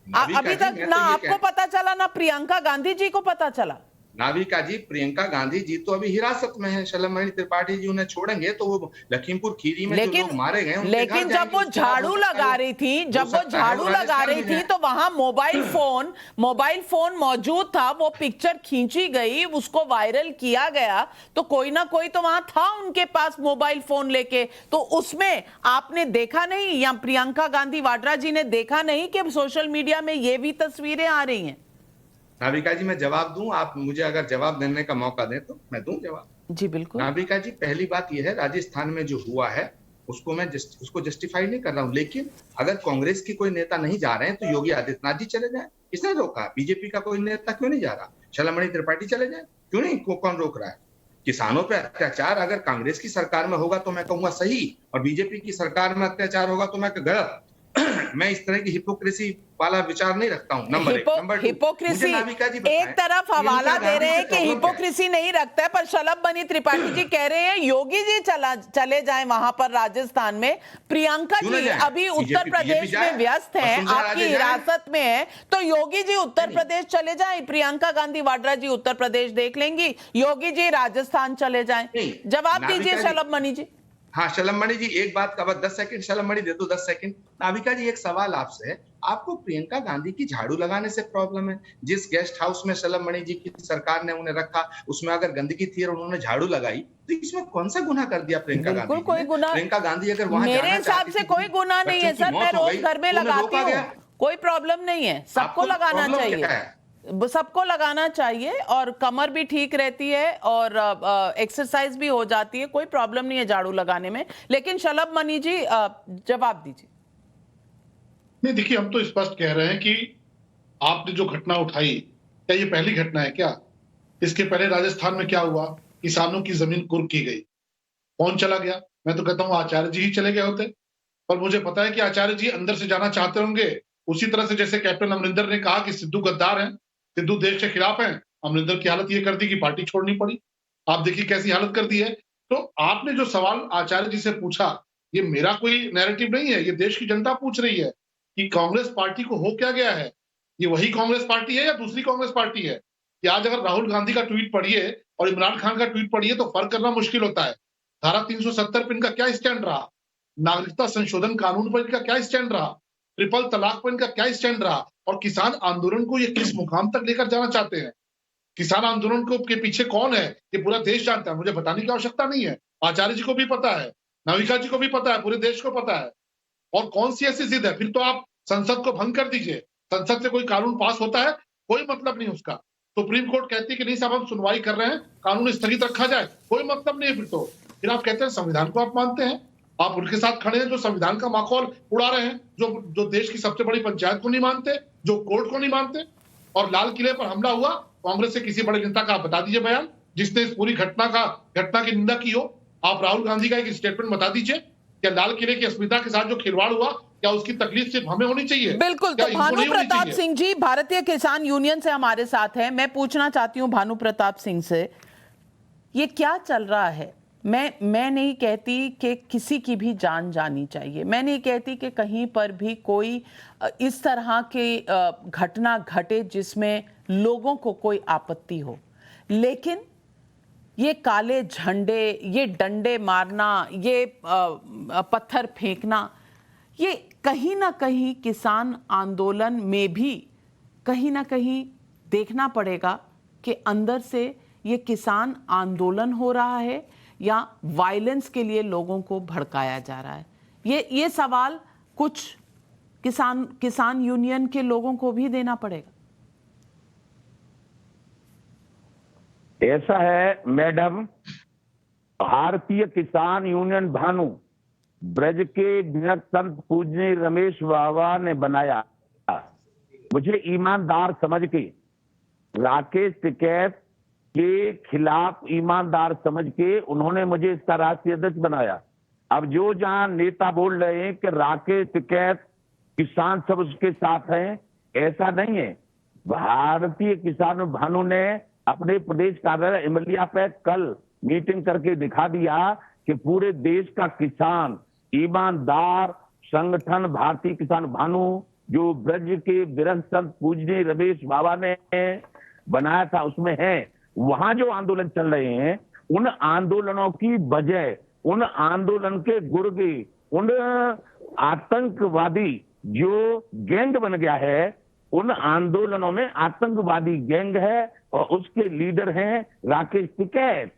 नाविका अभी जी, तक मैं ना तो ये आपको पता चला ना प्रियंका गांधी जी को पता चला। नाविका जी, प्रियंका गांधी जी तो अभी हिरासत में है। शलमणि त्रिपाठी जी उन्हें छोड़ेंगे तो वो लखीमपुर खीरी में जो लोग मारे गए उनके घर लेकिन जब जाएंगे, वो उसके बाद झाड़ू हो सकता है लगा रही थी, जब वो झाड़ू लगा रही थी तो वहां मोबाइल फोन मौजूद था, वो पिक्चर खींची गई, उसको वायरल किया गया, तो कोई ना कोई तो वहां था उनके पास मोबाइल फोन लेके। तो उसमें आपने देखा नहीं, या प्रियंका गांधी वाड्रा जी ने देखा नहीं कि सोशल मीडिया में ये भी तस्वीरें आ रही हैं? नाविका जी, मैं जवाब दूं? आप मुझे अगर जवाब देने का मौका दें तो मैं दूं जवाब। जी बिल्कुल। नाविका जी, पहली बात यह है, राजस्थान में जो हुआ है उसको मैं उसको जस्टिफाई नहीं कर रहा हूं, लेकिन अगर कांग्रेस की कोई नेता नहीं जा रहे हैं तो योगी आदित्यनाथ जी चले जाएं। किसने रोका? बीजेपी का कोई नेता क्यों नहीं जा रहा? शलमणि त्रिपाठी चले जाएं, क्यों नहीं? कौन रोक रहा है? किसानों पे अत्याचार अगर कांग्रेस की सरकार में होगा तो मैं कहूंगा सही, और बीजेपी की सरकार में अत्याचार होगा तो मैं गलत। मैं इस तरह की हिपोक्रेसी वाला विचार नहीं रखता हूं। नंबर एक। हिपोक्रेसी एक तरफ हवाला दे रहे हैं कि हिपोक्रेसी नहीं रखता है, पर शलमणि त्रिपाठी जी कह रहे हैं योगी जी चले जाएं वहां पर राजस्थान में। प्रियंका जी अभी उत्तर प्रदेश में व्यस्त हैं, आपकी हिरासत में है, तो योगी जी उत्तर प्रदेश चले जाएं, प्रियंका गांधी वाड्रा जी उत्तर प्रदेश देख लेंगी, योगी जी राजस्थान चले जाएं। जवाब दीजिए शलमणि जी। हाँ, शलमणि जी, एक बात का बस 10 सेकंड शलमणि दे दो, 10 सेकंड। नाविका जी, एक सवाल आपसे है, आपको प्रियंका गांधी की झाड़ू लगाने से प्रॉब्लम है? जिस गेस्ट हाउस में शलमणि जी की सरकार ने उन्हें रखा, उसमें अगर गंदगी थी और उन्होंने झाड़ू लगाई, तो इसमें कौन सा गुनाह कर दिया प्रियंका गांधी ने? कोई गुनाह, प्रियंका गांधी अगर वहां मेरे हिसाब से कोई गुनाह नहीं है सर, मैं रोज घर में लगाती हूँ, कोई प्रॉब्लम नहीं है, सबको लगाना चाहिए, सबको लगाना चाहिए, और कमर भी ठीक रहती है और एक्सरसाइज भी हो जाती है, कोई प्रॉब्लम नहीं है झाड़ू लगाने में। लेकिन शलमणि जी जवाब दीजिए। नहीं, देखिए, हम तो स्पष्ट कह रहे हैं कि आपने जो घटना उठाई, क्या ये पहली घटना है क्या? इसके पहले राजस्थान में क्या हुआ? किसानों की जमीन कुर्क की गई, कौन चला गया? मैं तो कहता हूं आचार्य जी ही चले गए होते, पर मुझे पता है कि आचार्य जी अंदर से जाना चाहते होंगे, उसी तरह से जैसे कैप्टन अमरिंदर ने कहा कि सिद्धू गद्दार हैं, सिद्धू देश के खिलाफ हैं। अमरिंदर की हालत ये कर दी कि पार्टी छोड़नी पड़ी। आप देखिए कैसी हालत कर दी है। तो आपने जो सवाल आचार्य जी से पूछा, ये मेरा कोई नैरेटिव नहीं है, ये देश की जनता पूछ रही है कि कांग्रेस पार्टी को हो क्या गया है। ये वही कांग्रेस पार्टी है या दूसरी कांग्रेस पार्टी है? कि आज अगर राहुल गांधी का ट्वीट पढ़िए और इमरान खान का ट्वीट पढ़िए तो फर्क करना मुश्किल होता है। धारा 370 पर इनका क्या स्टैंड रहा? नागरिकता संशोधन कानून पर इनका क्या स्टैंड रहा? ट्रिपल तलाक पर इनका क्या स्टैंड रहा? और किसान आंदोलन को ये किस मुकाम तक लेकर जाना चाहते हैं? किसान आंदोलन को के पीछे कौन है ये पूरा देश जानता है, मुझे बताने की आवश्यकता नहीं है। आचार्य जी को भी पता है, नाविका जी को भी पता है, पूरे देश को पता है। और कौन सी ऐसी जिद है? फिर तो आप संसद को भंग कर दीजिए। संसद से कोई कानून पास होता है, कोई मतलब नहीं उसका। सुप्रीम कोर्ट कहती है कि नहीं साहब, हम सुनवाई कर रहे हैं, कानून स्थगित रखा जाए, कोई मतलब नहीं है। फिर आप कहते हैं संविधान को आप मानते हैं, आप उनके साथ खड़े हैं जो संविधान का माखौल उड़ा रहे हैं, जो देश की सबसे बड़ी पंचायत को नहीं मानते, जो कोर्ट को नहीं मानते। और लाल किले पर हमला हुआ, कांग्रेस से किसी बड़े नेता का आप बता दीजिए बयान जिसने इस पूरी घटना की निंदा की हो। आप राहुल गांधी का एक स्टेटमेंट बता दीजिए, क्या लाल किले की अस्मिता के साथ जो खिलवाड़ हुआ, क्या उसकी तकलीफ सिर्फ हमें होनी चाहिए? बिल्कुल। तो भानु प्रताप सिंह जी भारतीय किसान यूनियन से हमारे साथ हैं। मैं पूछना चाहती हूं भानु प्रताप सिंह से, ये क्या चल रहा है? मैं नहीं कहती कि किसी की भी जान जानी चाहिए, मैं नहीं कहती कि कहीं पर भी कोई इस तरह की घटना घटे जिसमें लोगों को कोई आपत्ति हो, लेकिन ये काले झंडे, ये डंडे मारना, ये पत्थर फेंकना, ये कहीं ना कहीं किसान आंदोलन में भी कहीं ना कहीं देखना पड़ेगा कि अंदर से ये किसान आंदोलन हो रहा है या वायलेंस के लिए लोगों को भड़काया जा रहा है। ये सवाल कुछ किसान यूनियन के लोगों को भी देना पड़ेगा। ऐसा है मैडम, भारतीय किसान यूनियन भानु ब्रज के जनक संत पूजनीय रमेश बाबा ने बनाया। मुझे ईमानदार समझ के, राकेश टिकैत के खिलाफ ईमानदार समझ के उन्होंने मुझे इसका राष्ट्रीय अध्यक्ष बनाया। अब जो जहां नेता बोल रहे हैं कि राकेश टिकैत किसान सब उसके साथ हैं, ऐसा नहीं है। भारतीय किसान भानु ने अपने प्रदेश कार्यालय इमलिया पे कल मीटिंग करके दिखा दिया कि पूरे देश का किसान ईमानदार संगठन भारतीय किसान भानु जो ब्रज के विरह संत पूजनीय रमेश बाबा ने बनाया था उसमें है। वहां जो आंदोलन चल रहे हैं उन आंदोलनों की वजह, उन आंदोलन के गुर्गे, उन आतंकवादी जो गैंग बन गया है, उन आंदोलनों में आतंकवादी गैंग है और उसके लीडर हैं राकेश टिकैत।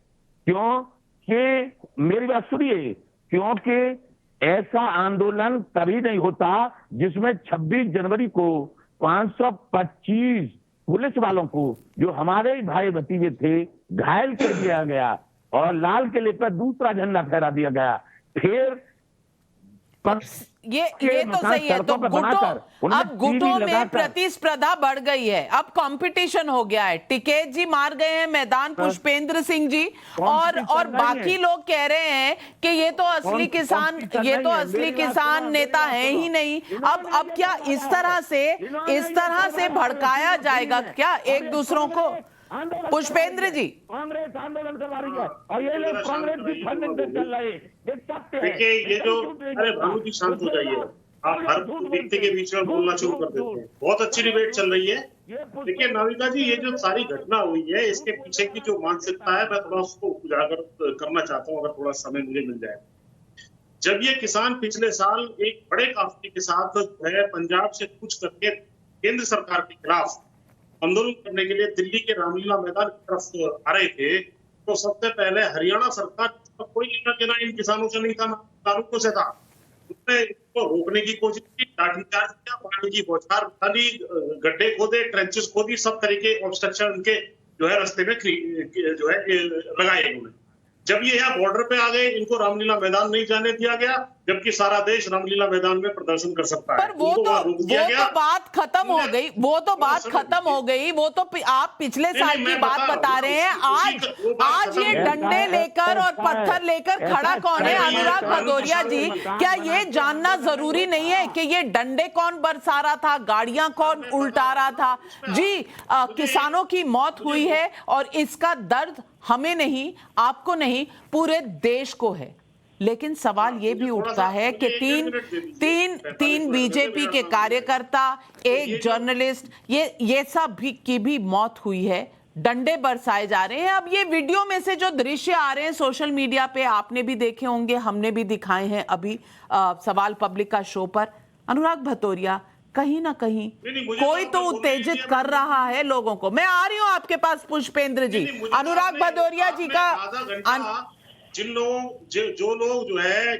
क्योंकि मेरी बात सुनिए, क्योंकि ऐसा आंदोलन तभी नहीं होता जिसमें 26 जनवरी को 525 पुलिस वालों को, जो हमारे भाई भतीजे थे, घायल कर दिया गया और लाल किले पर दूसरा झंडा फहरा दिया गया। फिर ये तो सही है। तो गुटों, अब गुटों में प्रतिस्पर्धा बढ़ गई है, अब कंपटीशन हो गया है। टिकैत जी मार गए हैं मैदान, पुष्पेंद्र सिंह जी, और बाकी लोग कह रहे हैं कि ये तो असली किसान, ये तो असली किसान नेता है ही नहीं। अब क्या इस तरह से भड़काया जाएगा क्या एक दूसरों को? पुष्पेंद्र जी, कांग्रेस आंदोलन करवा रही है और ये लोग कांग्रेस की फंडिंग से चल रहे हैं, देख सकते हैं। देखिए ये जो, अरे भानु जी शांत हो जाइए, आप हर व्यक्ति के बीच में बोलना शुरू कर देते हैं। बहुत अच्छी डिबेट चल रही है। देखिए नाविका जी, ये जो सारी घटना हुई है इसके पीछे की जो मानसिकता है, मैं थोड़ा उसको उजागर करना चाहता हूँ, अगर थोड़ा समय मुझे मिल जाए। जब ये किसान पिछले साल एक बड़े काफिले के साथ पंजाब से कूच करके केंद्र सरकार के खिलाफ आंदोलन करने के लिए दिल्ली के रामलीला मैदान की तरफ आ रहे थे, तो सबसे पहले हरियाणा सरकार का कोई लेना देना इन किसानों से नहीं था, कानूनों से था। उसने इसको रोकने की कोशिश की, लाठीचार्ज किया, पानी की बौछार डाली, गड्ढे खोदे, ट्रेंचेस खोदी, सब तरीके ऑब्स्ट्रक्शन उनके जो है रास्ते में जो है लगाए उन्होंने। जब ये यहाँ बॉर्डर पे आ गए, इनको रामलीला मैदान नहीं जाने दिया गया, जबकि सारा देश रामलीला मैदान में प्रदर्शन कर सकता है। पर वो तो बात खत्म हो गई, वो तो बात खत्म हो गई। वो तो आप पिछले साल की बात बता रहे हैं। आज ये डंडे लेकर और पत्थर लेकर खड़ा कौन है? अनुराग भदौरिया जी, क्या ये जानना जरूरी नहीं है कि ये डंडे कौन बरसा रहा था, गाड़ियां कौन उल्टा रहा था? जी, किसानों की मौत हुई है और इसका दर्द हमें नहीं, आपको नहीं, पूरे देश को है। लेकिन सवाल ये भी उठता है कि तीन बीजेपी के कार्यकर्ता, एक जर्नलिस्ट, ये सब की भी मौत हुई है, डंडे बरसाए जा रहे हैं। अब ये वीडियो में से जो दृश्य आ रहे हैं सोशल मीडिया पे, आपने भी देखे होंगे, हमने भी दिखाए हैं अभी सवाल पब्लिक का शो पर। अनुराग भदौरिया, कहीं ना कहीं कोई तो उत्तेजित कर रहा है लोगों को। मैं आ रही हूं आपके पास पुष्पेंद्र जी। अनुराग भदौरिया जी का जो लोग जो है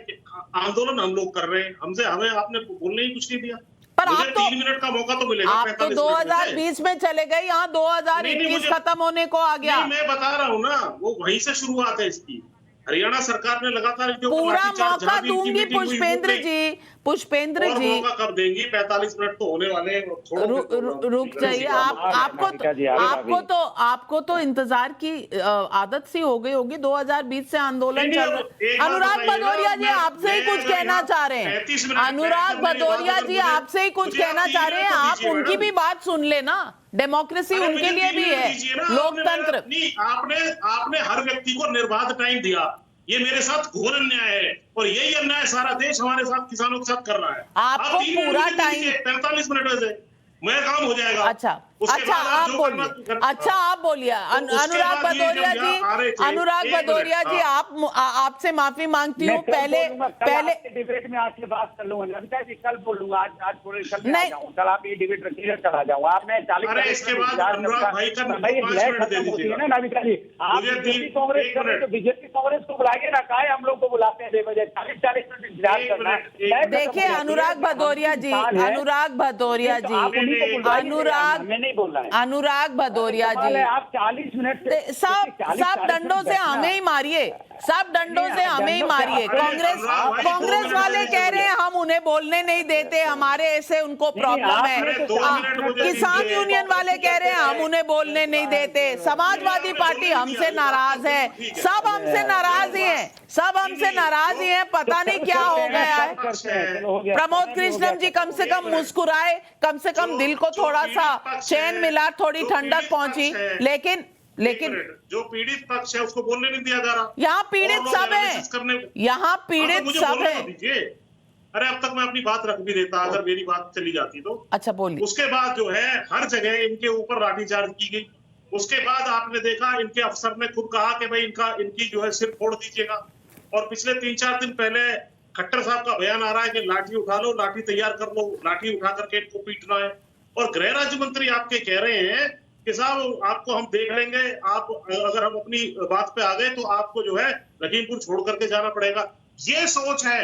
आंदोलन हम लोग कर रहे हैं, हमें आपने बोलने ही कुछ नहीं दिया। पर आप तो 3 मिनट का मौका तो मिलेगा। आप तो 2020 में चले गए, यहाँ 2021 खत्म होने को आ गया। मैं बता रहा हूँ ना, वो वहीं से शुरुआत है इसकी। हरियाणा सरकार ने लगातार पूरा मौका दूंगी पुष्पेंद्र जी। पुष्पेंद्र जी कब देंगी? 45 मिनट तो होने वाले हैं। रुक जाइए, आपको तो इंतजार की आदत सी हो गई होगी। 2020 से आंदोलन चल रहा है। अनुराग भदौरिया जी आपसे ही कुछ कहना चाह रहे हैं। अनुराग भदौरिया जी आपसे ही कुछ कहना चाह रहे हैं। आप उनकी भी बात सुन ले ना, डेमोक्रेसी उनके लिए भी है, लोकतंत्र। आपने हर व्यक्ति को निर्बाध टाइम दिया, ये मेरे साथ घोर अन्याय है और यही अन्याय सारा देश हमारे साथ किसानों के साथ कर रहा है। आपको पूरा टाइम 45 मिनट में से मैं काम हो जाएगा। अच्छा, आप बोलिए। अच्छा, आप बोलिए। अनुराग भदौरिया जी, आपसे माफी मांगती हूँ। पहले डिबेट में आपसे बात कर लूंगा, कल बोलूंगा, आज नहीं, कल आप ये डिबेट रखिए, चला जाऊंगा। आपने 40 इसके बाद अनुराग भाई का 5 मिनट दे दीजिए ना नाविका जी। आप कांग्रेस कर रहे तो बीजेपी कांग्रेस को बुलाइए ना, काहे हम लोग को बुलाते हैं 40 मिनट इंतजार करना है। देखिए अनुराग भदौरिया जी, अनुराग भदौरिया जी, आप 40 मिनट सब डंडों से हमें ही मारिए, सब डंडों से हमें ही मारिए। कांग्रेस वाले कह रहे हैं हम उन्हें बोलने नहीं देते, हमारे ऐसे उनको प्रॉब्लम है। किसान यूनियन वाले कह रहे हैं हम उन्हें बोलने नहीं देते। समाजवादी पार्टी हमसे नाराज है, सब हमसे नाराज ही हैं, सब हमसे नाराज ही हैं। पता नहीं क्या हो गया है। प्रमोद कृष्णम जी कम से कम मुस्कुराए, कम से कम दिल को थोड़ा सा चैन मिला, थोड़ी ठंडक पहुंची। लेकिन जो पीड़ित पक्ष है उसको बोलने नहीं दिया जा रहा। यहाँ पीड़ित सब है, यहाँ पीड़ित सब है। अरे अब तक मैं अपनी बात रख भी देता अगर मेरी बात चली जाती तो। अच्छा बोलिए। उसके बाद जो है हर जगह इनके ऊपर लाठीचार्ज की गई। उसके बाद आपने देखा इनके अफसर ने खुद कहा कि भाई इनकी जो है सिर फोड़ दीजिएगा। और पिछले 3-4 दिन पहले खट्टर साहब का बयान आ रहा है कि लाठी उठा लो, लाठी तैयार कर लो, लाठी उठा करके इनको पीटना है। और गृह राज्य मंत्री आपके कह रहे हैं कि साहब आपको हम देख लेंगे, आप अगर हम अपनी बात पे आ गए तो आपको जो है लखीमपुर छोड़ करके जाना पड़ेगा। ये सोच है,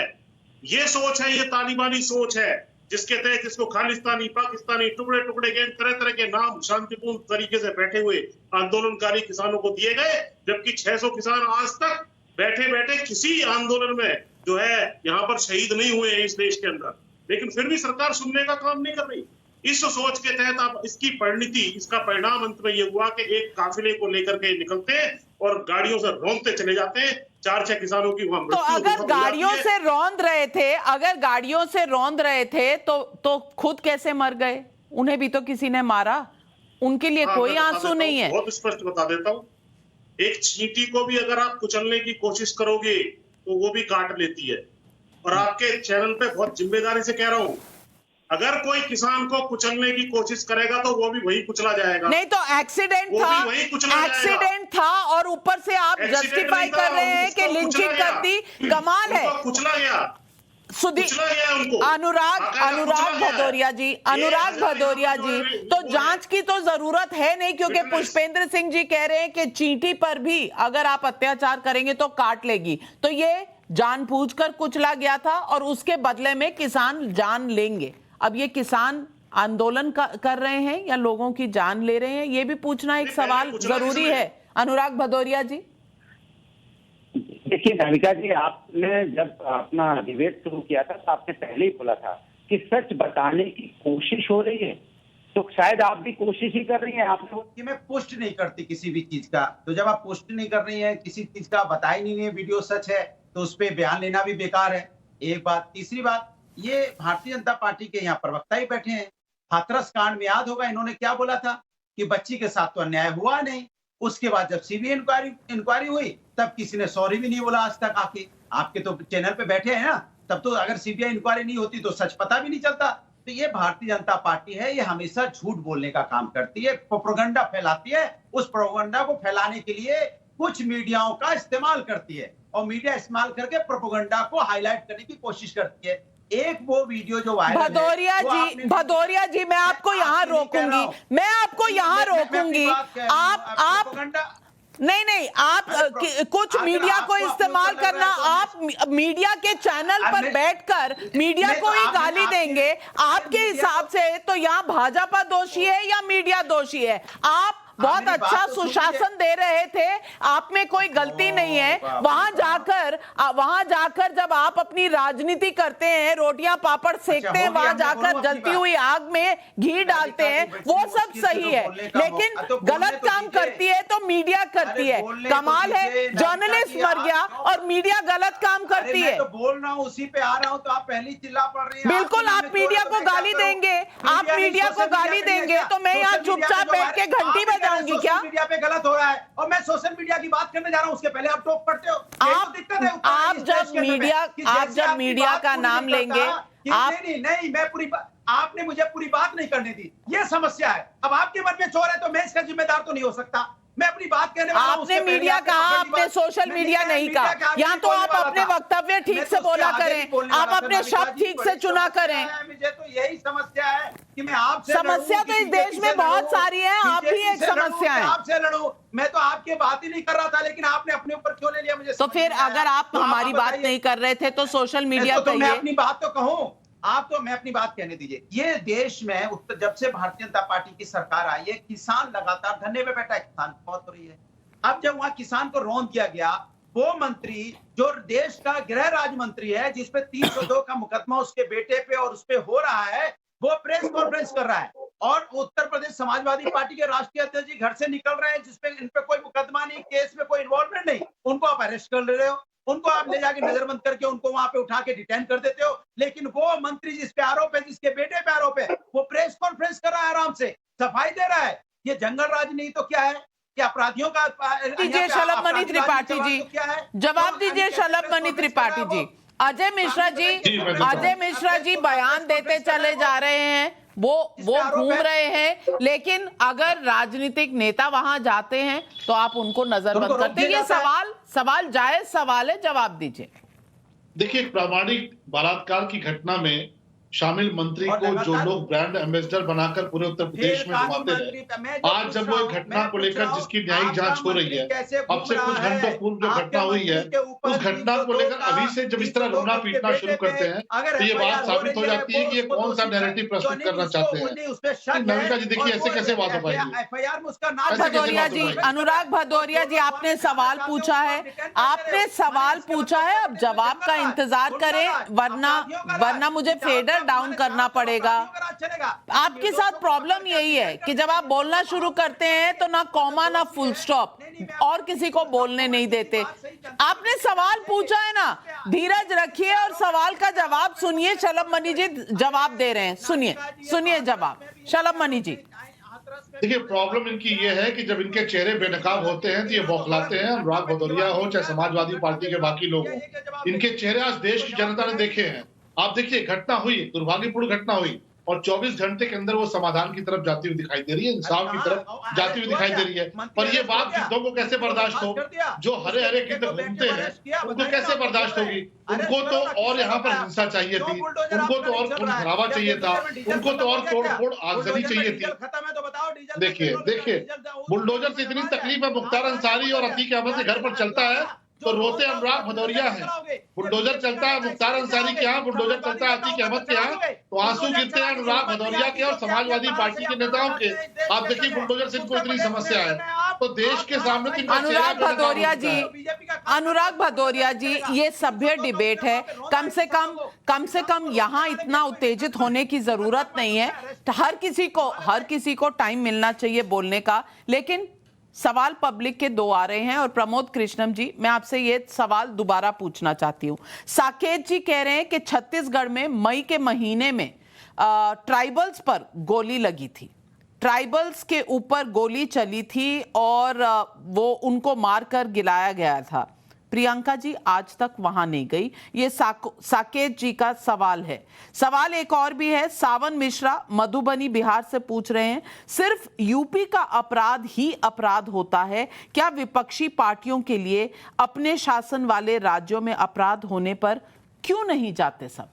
ये तालिबानी सोच है जिसके तहत इसको खालिस्तानी, पाकिस्तानी, टुकड़े टुकड़े के तरह तरह के नाम शांतिपूर्ण तरीके से बैठे हुए आंदोलनकारी किसानों को दिए गए, जबकि 600 किसान आज तक बैठे बैठे किसी आंदोलन में जो है यहाँ पर शहीद नहीं हुए हैं इस देश के अंदर। लेकिन फिर भी सरकार सुनने का काम नहीं कर रही। इस सोच के तहत अब इसकी परिणति, इसका परिणाम अंत में ये हुआ कि एक काफिले को लेकर के निकलते हैं और गाड़ियों से रौंदते चले जाते हैं। 4-6 किसानों की वहां तो अगर गाड़ियों से रौंद रहे थे तो खुद कैसे मर गए? उन्हें भी तो किसी ने मारा, उनके लिए कोई आंसू नहीं है। बहुत स्पष्ट बता देता हूँ, एक चींटी को भी अगर आप कुचलने की कोशिश करोगे तो वो भी काट लेती है। और आपके चैनल पे बहुत जिम्मेदारी से कह रहा हूँ, अगर कोई किसान को कुचलने की कोशिश करेगा तो वो भी वही कुचला जाएगा। नहीं तो एक्सीडेंट था और ऊपर से आप जस्टिफाई कर रहे हैं कि लिंचिंग कर दी। कमाल है। कुचला गया, अनुराग भदौरिया जी, तो जांच की तो जरूरत है नहीं, क्योंकि पुष्पेंद्र सिंह जी कह रहे हैं कि चींटी पर भी अगर आप अत्याचार करेंगे तो काट लेगी। तो ये जानबूझकर कुचला गया था और उसके बदले में किसान जान लेंगे। अब ये किसान आंदोलन कर रहे हैं या लोगों की जान ले रहे हैं, ये भी पूछना एक सवाल जरूरी है। अनुराग भदौरिया जी, देखिए नाविका जी, आपने जब अपना डिबेट शुरू किया था तो आपने पहले ही बोला था कि सच बताने की कोशिश हो रही है, तो शायद आप भी कोशिश ही कर रही हैं। आपने कि मैं पोस्ट नहीं करती किसी भी चीज का, तो जब आप पोस्ट नहीं कर रही है, किसी चीज का बता ही नहीं है, वीडियो सच है तो उस पर बयान लेना भी बेकार है। एक बात। तीसरी बात, ये भारतीय जनता पार्टी के यहाँ प्रवक्ता ही बैठे हैं। हाथरस कांड में याद होगा इन्होंने क्या बोला था कि बच्ची के साथ तो अन्याय हुआ नहीं। उसके बाद जब सीबीआई इंक्वायरी हुई तब किसी ने सॉरी भी नहीं बोला आज तक आके। आपके तो चैनल पे बैठे हैं ना, तब तो अगर सीबीआई इंक्वायरी नहीं होती तो सच पता भी नहीं चलता। तो ये भारतीय जनता पार्टी है, ये हमेशा झूठ बोलने का काम करती है, प्रोपेगेंडा फैलाती है। उस प्रोपेगेंडा को फैलाने के लिए कुछ मीडियाओं का इस्तेमाल करती है और मीडिया इस्तेमाल करके प्रोपेगेंडा को हाईलाइट करने की कोशिश करती है। एक वो वीडियो जो वायरल भदौरिया जी, मैं आपको यहाँ रोकूंगी, आप नहीं, आप कुछ मीडिया को इस्तेमाल करना, आप मीडिया के चैनल पर बैठकर मीडिया को ही गाली देंगे। आपके हिसाब से तो यहाँ भाजपा दोषी है या मीडिया दोषी है? आप बहुत अच्छा सुशासन दे रहे थे, आप में कोई गलती नहीं है। वहां जाकर जब आप अपनी राजनीति करते हैं, रोटियां पापड़ सेकते हैं, वहां जाकर जलती हुई आग में घी डालते हैं, वो सब सही है। लेकिन गलत काम करती है तो मीडिया करती है। कमाल है, जर्नलिस्ट मर गया और मीडिया गलत काम करती है। बोल रहा हूँ, उसी पे आ रहा हूँ तो आप पहली चिल्ला पड़ रही हैं। बिल्कुल, आप मीडिया को गाली देंगे, तो मैं यहाँ चुपचाप बैठ के घंटी बजा क्या? मीडिया पे गलत हो रहा है और मैं सोशल मीडिया की बात करने जा रहा हूं, उसके पहले आप टोक पड़ते हो। आप जब मीडिया का नाम लेंगे, नहीं, मैं आपने मुझे पूरी बात नहीं करने दी, ये समस्या है। अब आपके मन में चोर है तो मैं इसका जिम्मेदार तो नहीं हो सकता। मैं अपनी बात कहने वाला हूं। आपने मीडिया कहा, आपने सोशल मीडिया नहीं कहा। यहाँ तो आप अपने वक्तव्य ठीक से बोला करें, आप अपने शब्द ठीक से चुना करें। मुझे तो यही समस्या है कि मैं आपसे समस्या तो इस देश में बहुत सारी है, आप भी एक समस्या है। आपसे लड़ूं, मैं तो आपकी बात ही नहीं कर रहा था, लेकिन आपने अपने ऊपर क्यों ले लिया मुझे? तो फिर अगर आप हमारी बात नहीं कर रहे थे तो सोशल मीडिया तो मैं अपनी बात तो कहूँ, आप तो मैं अपनी बात कहने दीजिए। ये देश में जब से भारतीय जनता पार्टी की सरकार आई है, किसान लगातार धरने पे बैठा है, किसान की मौत हो रही है। अब जब वहां किसान को रौंद दिया गया, वो मंत्री जो देश का गृह राज्य मंत्री है, जिसपे 302 का मुकदमा उसके बेटे पे और उस पे हो रहा है, वो प्रेस कॉन्फ्रेंस कर रहा है। और उत्तर प्रदेश समाजवादी पार्टी के राष्ट्रीय अध्यक्ष जी घर से निकल रहे हैं, जिसपे इन पे कोई मुकदमा नहीं, केस में कोई इन्वॉल्वमेंट नहीं, उनको आप अरेस्ट कर ले रहे हो, उनको आप ले जाके नजरबंद करके उनको वहां पे उठा के डिटेन कर देते हो। लेकिन वो मंत्री जिस पे आरोप है, जिसके बेटे पे आरोप है, वो प्रेस कॉन्फ्रेंस कर रहा है, आराम से सफाई दे रहा है। ये जंगल राज नहीं तो क्या है? क्या अपराधियों का दीजिए शलभ मणि त्रिपाठी जी, जवाब दीजिए शलभ मणि त्रिपाठी जी। अजय मिश्रा जी बयान देते चले जा रहे हैं, वो घूम रहे हैं, लेकिन अगर राजनीतिक नेता वहां जाते हैं तो आप उनको नजरबंद करते हैं। ये सवाल जायज सवाल है, जवाब दीजिए। देखिए, प्रामाणिक बलात्कार की घटना में शामिल मंत्री को जो लोग ब्रांड एम्बेसडर बनाकर पूरे उत्तर प्रदेश में घुमाते हैं, आज जब वो घटना को लेकर जिसकी न्यायिक जांच हो रही है, अब से कुछ घंटों पूर्व जो घटना हुई है, उस घटना को लेकर अभी से जब इस तरह रोना पीटना शुरू करते हैं तो ये बात साबित हो जाती है कि ये कौन सा नैरेटिव प्रस्तुत करना चाहते हैं। नमिका जी, देखिए ऐसे कैसे बात हो पाएगी? अनुराग भदौरिया जी, आपने सवाल पूछा है, अब जवाब का इंतजार करें, वरना मुझे फेडर डाउन करना पड़ेगा। आपके साथ प्रॉब्लम यही है कि जब आप बोलना शुरू करते हैं तो ना कॉमा ना फुल स्टॉप, और किसी को बोलने नहीं देते। आपने सवाल पूछा है ना, धीरज रखिए और सवाल का जवाब सुनिए। शलभ मनी जी जवाब दे रहे हैं, सुनिए जवाब। शलभ मनी जी, देखिए, प्रॉब्लम इनकी ये है कि जब इनके चेहरे बेनकाब होते हैं तो ये बौखलाते हैं। अनुराग भदौरिया हो चाहे समाजवादी पार्टी के बाकी लोग हो, इनके चेहरे आज देश की जनता ने देखे हैं। आप देखिए, घटना हुई, दुर्भाग्यपूर्ण घटना हुई, और 24 घंटे के अंदर वो समाधान की तरफ जाती हुई दिखाई दे रही है, इंसाफ की तरफ जाती हुई दिखाई दे रही है। पर ये बात गिद्धों को कैसे बर्दाश्त हो? जो हरे हरे गिद्ध घूमते हैं उनको कैसे बर्दाश्त होगी? उनको तो और यहाँ पर हिंसा चाहिए थी, उनको तो और खून खराबा चाहिए था, उनको तो और तोड़ फोड़ आगजनी चाहिए थी। देखिए, बुलडोजर से इतनी तकलीफ है मुख्तार अंसारी और अतीक अहमद के घर पर चलता है तो रोते अनुराग भदौरिया है। बुलडोजर चलता है मुख्तार अंसारी के यहाँ, बुलडोजर चलता है अतीक अहमद के यहाँ, तो आंसू गिरते हैं अनुराग भदौरिया के और समाजवादी पार्टी के नेताओं के। आप देखिए, बुलडोजर से इनको इतनी समस्या है तो देश के सामने अनुराग भदौरिया जी, ये सभ्य डिबेट है। कम से कम यहाँ इतना उत्तेजित होने की जरूरत नहीं है। हर किसी को टाइम मिलना चाहिए बोलने का। लेकिन सवाल पब्लिक के दो आ रहे हैं, और प्रमोद कृष्णम जी, मैं आपसे ये सवाल दोबारा पूछना चाहती हूँ। साकेत जी कह रहे हैं कि छत्तीसगढ़ में मई के महीने में ट्राइबल्स पर गोली लगी थी, ट्राइबल्स के ऊपर गोली चली थी और वो उनको मारकर गिराया गया था। प्रियंका जी आज तक वहां नहीं गई। ये साकेत जी का सवाल है। सवाल एक और भी है, सावन मिश्रा मधुबनी बिहार से पूछ रहे हैं, सिर्फ यूपी का अपराध ही अपराध होता है क्या? विपक्षी पार्टियों के लिए अपने शासन वाले राज्यों में अपराध होने पर क्यों नहीं जाते सब?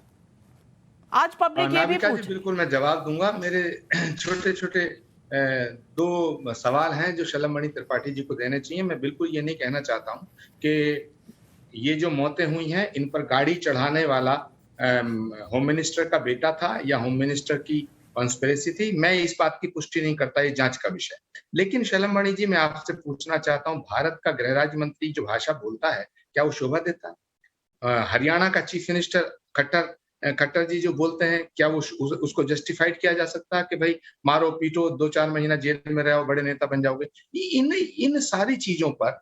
आज पब्लिक ये भी पूछ। बिल्कुल मैं जवाब दूंगा। मेरे छोटे छोटे दो सवाल हैं जो शलभ मणि त्रिपाठी जी को देने चाहिए। मैं बिल्कुल ये नहीं कहना चाहता हूं कि ये जो मौतें हुई हैं इन पर गाड़ी चढ़ाने वाला होम मिनिस्टर का बेटा था या होम मिनिस्टर की कॉन्स्पिरेसी थी। मैं इस बात की पुष्टि नहीं करता, ये जांच का विषय। लेकिन शलभ मणि जी, मैं आपसे पूछना चाहता हूं, भारत का गृह राज्य मंत्री जो भाषा बोलता है क्या वो शोभा देता है? हरियाणा का चीफ मिनिस्टर खट्टर जी जो बोलते हैं क्या वो उसको जस्टिफाइड किया जा सकता है कि भाई मारो पीटो 2-4 महीना जेल में रहो बड़े नेता बन जाओगे? इन सारी चीजों पर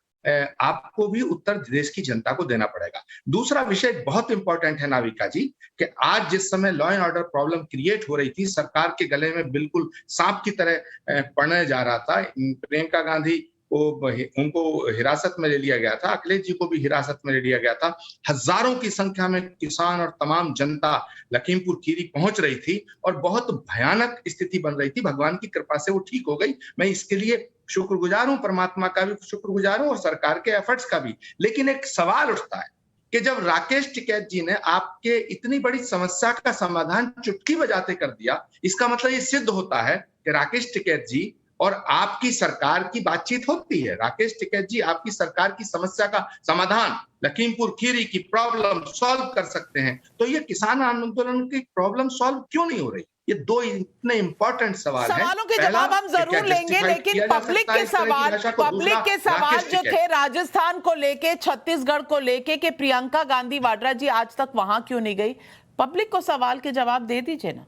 आपको भी उत्तर देश की जनता को देना पड़ेगा। दूसरा विषय बहुत इंपॉर्टेंट है नाविका जी, कि आज जिस समय law and order problem create हो रही थी, सरकार के गले में बिल्कुल सांप की तरह पड़ने जा रहा था। प्रियंका गांधी उनको हिरासत में ले लिया गया था, अखिलेश जी को भी हिरासत में ले लिया गया था। हजारों की संख्या में किसान और तमाम जनता लखीमपुर खीरी पहुंच रही थी और बहुत भयानक स्थिति बन रही थी। भगवान की कृपा से वो ठीक हो गई। मैं इसके लिए शुक्रगुजार हूं, परमात्मा का भी शुक्रगुजार हूं और सरकार के एफर्ट्स का भी। लेकिन एक सवाल उठता है कि जब राकेश टिकैत जी ने आपके इतनी बड़ी समस्या का समाधान चुटकी बजाते कर दिया, इसका मतलब ये सिद्ध होता है कि राकेश टिकैत जी और आपकी सरकार की बातचीत होती है। राकेश टिकैत जी आपकी सरकार की समस्या का समाधान, लखीमपुर खीरी की प्रॉब्लम सॉल्व कर सकते हैं, तो ये किसान आंदोलन की प्रॉब्लम सॉल्व क्यों नहीं हो रही? ये दो इतने इंपॉर्टेंट सवाल हैं। सवालों के जवाब हम जरूर लेंगे, लेकिन पब्लिक के सवाल जो थे राजस्थान को लेके, छत्तीसगढ़ को लेके, कि प्रियंका गांधी वाड्रा जी आज तक वहां क्यों नहीं गई, पब्लिक को सवाल के जवाब दे दीजिए ना।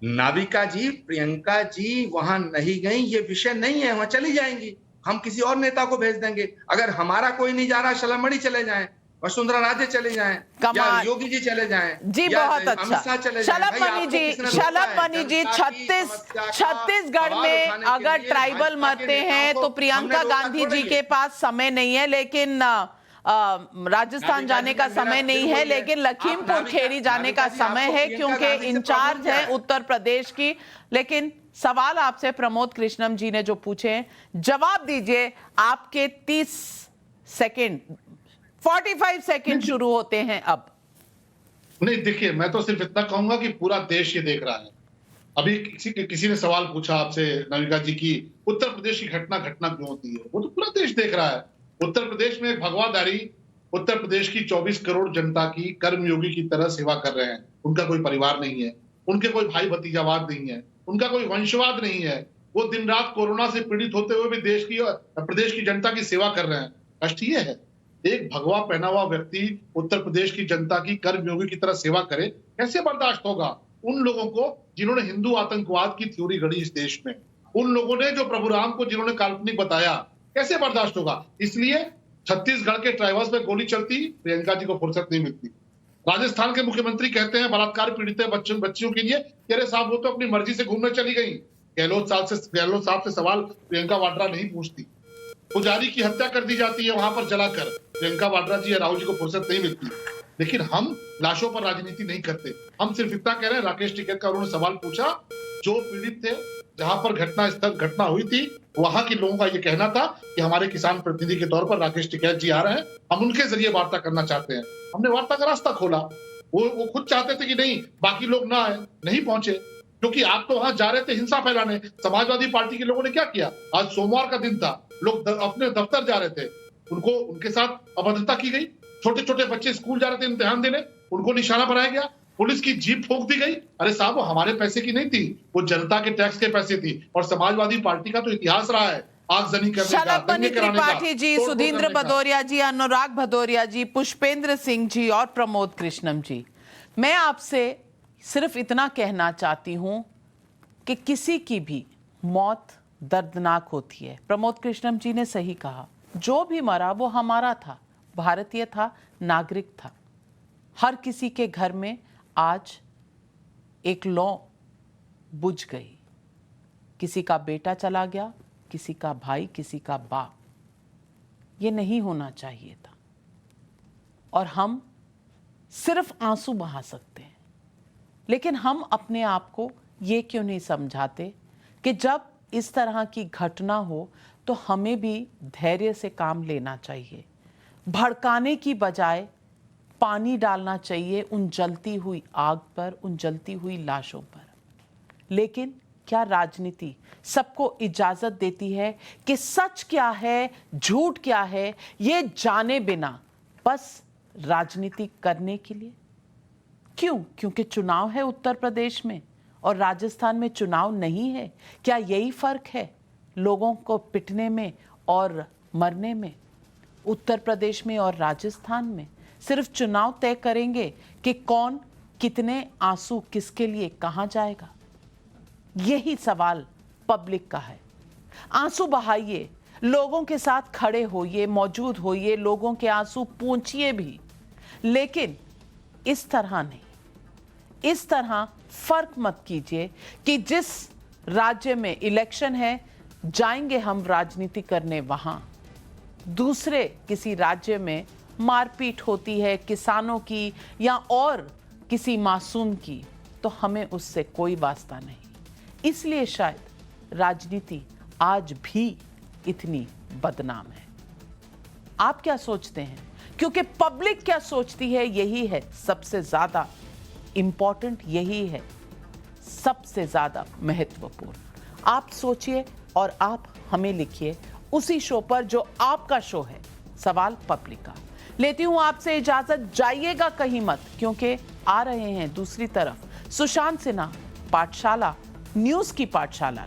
नाविका जी, प्रियंका जी वहां नहीं गई, ये विषय नहीं है, वहां चली जाएंगी, हम किसी और नेता को भेज देंगे। अगर हमारा कोई नहीं जा रहा, शलभ मणि चले जाएं, वसुंधरा राजे चले जाएं, या योगी जी चले जाएं, जी बहुत अच्छा। शलभ मणि जी छत्तीसगढ़ में अगर ट्राइबल मरते हैं तो प्रियंका गांधी जी के पास समय नहीं है, लेकिन राजस्थान जाने का समय नहीं है, लेकिन लखीमपुर खेड़ी जाने का समय है, क्योंकि इंचार्ज है उत्तर प्रदेश की। लेकिन सवाल आपसे प्रमोद कृष्णम जी ने जो पूछे, जवाब दीजिए। आपके 30 सेकंड 45 सेकंड शुरू होते हैं अब। नहीं, देखिए, मैं तो सिर्फ इतना कहूंगा कि पूरा देश ये देख रहा है। अभी किसी ने सवाल पूछा आपसे नाविका जी की उत्तर प्रदेश की घटना क्यों होती है, वो तो पूरा देश देख रहा है। उत्तर प्रदेश में भगवाधारी उत्तर प्रदेश की 24 करोड़ जनता की कर्मयोगी की तरह सेवा कर रहे हैं। उनका कोई परिवार नहीं है, उनके कोई भाई भतीजावाद नहीं है, उनका कोई वंशवाद नहीं है। वो दिन रात कोरोना से पीड़ित होते हुए भी प्रदेश की जनता की सेवा कर रहे हैं। कष्ट ये है, एक भगवा पहना हुआ व्यक्ति उत्तर प्रदेश की जनता की कर्मयोगी की तरह सेवा करे, कैसे बर्दाश्त होगा? उन लोगों को जिन्होंने हिंदू आतंकवाद की थ्योरी गढ़ी इस देश में, उन लोगों ने जो प्रभु राम को जिन्होंने काल्पनिक बताया, कैसे बर्दाश्त होगा? इसलिए छत्तीसगढ़ के ट्राइबल्स में गोली चलती, प्रियंका जी को फुर्सत नहीं मिलती। राजस्थान के मुख्यमंत्री कहते हैं बलात्कार पीड़ित बच्चियों के लिए, अरे साहब वो तो अपनी मर्जी से घूमने चली गई। गहलोत साहब से सवाल प्रियंका वाड्रा नहीं पूछती। पुजारी की हत्या कर दी जाती है वहां पर जलाकर, प्रियंका वाड्रा जी या राहुल जी को फुर्सत नहीं मिलती। लेकिन हम लाशों पर राजनीति नहीं करते। हम सिर्फ इतना कह रहे हैं, राकेश टिकैत का उन्होंने सवाल पूछा, जो पीड़ित थे जहां पर घटना हुई थी, वहां के लोगों का ये कहना था कि हमारे किसान प्रतिनिधि के तौर पर राकेश टिकैत जी आ रहे हैं, हम उनके जरिए वार्ता करना चाहते हैं। हमने वार्ता का रास्ता खोला। वो खुद चाहते थे कि नहीं, बाकी लोग ना आए, नहीं पहुंचे, क्योंकि आप तो वहां जा रहे थे हिंसा फैलाने। समाजवादी पार्टी के लोगों ने क्या किया? आज सोमवार का दिन था, लोग अपने दफ्तर जा रहे थे, उनके साथ अभद्रता की गई। छोटे छोटे बच्चे स्कूल जा रहे थे इम्तिहान देने, उनको निशाना बनाया गया, पुलिस की जीप ठोक दी गई। अरे साहब, वो हमारे पैसे की नहीं थी, वो जनता के टैक्स के पैसे थी। और समाजवादी पार्टी का तो इतिहास रहा है आगजनी करने का, दंगे कराने का। त्रिपाठी जी, सुधींद्र भदौरिया जी, अनुराग भदौरिया जी, पुष्पेंद्र सिंह जी और प्रमोद कृष्णम जी, मैं आपसे सिर्फ इतना कहना चाहती हूं कि किसी की भी मौत दर्दनाक होती है। प्रमोद कृष्णम जी ने सही कहा, जो भी मरा वो हमारा था, भारतीय था, नागरिक था। हर किसी के घर में आज एक लौ बुझ गई। किसी का बेटा चला गया, किसी का भाई, किसी का बाप। ये नहीं होना चाहिए था। और हम सिर्फ आंसू बहा सकते हैं, लेकिन हम अपने आप को ये क्यों नहीं समझाते कि जब इस तरह की घटना हो तो हमें भी धैर्य से काम लेना चाहिए। भड़काने की बजाय पानी डालना चाहिए उन जलती हुई आग पर, उन जलती हुई लाशों पर। लेकिन क्या राजनीति सबको इजाजत देती है कि सच क्या है, झूठ क्या है, ये जाने बिना बस राजनीति करने के लिए? क्यों? क्योंकि चुनाव है उत्तर प्रदेश में और राजस्थान में चुनाव नहीं है। क्या यही फर्क है लोगों को पिटने में और मरने में? उत्तर प्रदेश में और राजस्थान में सिर्फ चुनाव तय करेंगे कि कौन कितने आंसू किसके लिए कहां जाएगा। यही सवाल पब्लिक का है। आंसू बहाइए, लोगों के साथ खड़े होइए, मौजूद होइए, लोगों के आंसू पोंछिए भी, लेकिन इस तरह नहीं। इस तरह फर्क मत कीजिए कि जिस राज्य में इलेक्शन है जाएंगे हम राजनीति करने, वहां दूसरे किसी राज्य में मारपीट होती है किसानों की या और किसी मासूम की, तो हमें उससे कोई वास्ता नहीं। इसलिए शायद राजनीति आज भी इतनी बदनाम है। आप क्या सोचते हैं? क्योंकि पब्लिक क्या सोचती है यही है सबसे ज्यादा इंपॉर्टेंट, यही है सबसे ज्यादा महत्वपूर्ण। आप सोचिए और आप हमें लिखिए उसी शो पर जो आपका शो है, सवाल पब्लिक का। लेती हूं आपसे इजाजत, जाइएगा कहीं मत, क्योंकि आ रहे हैं दूसरी तरफ सुशांत सिन्हा पाठशाला, न्यूज की पाठशाला।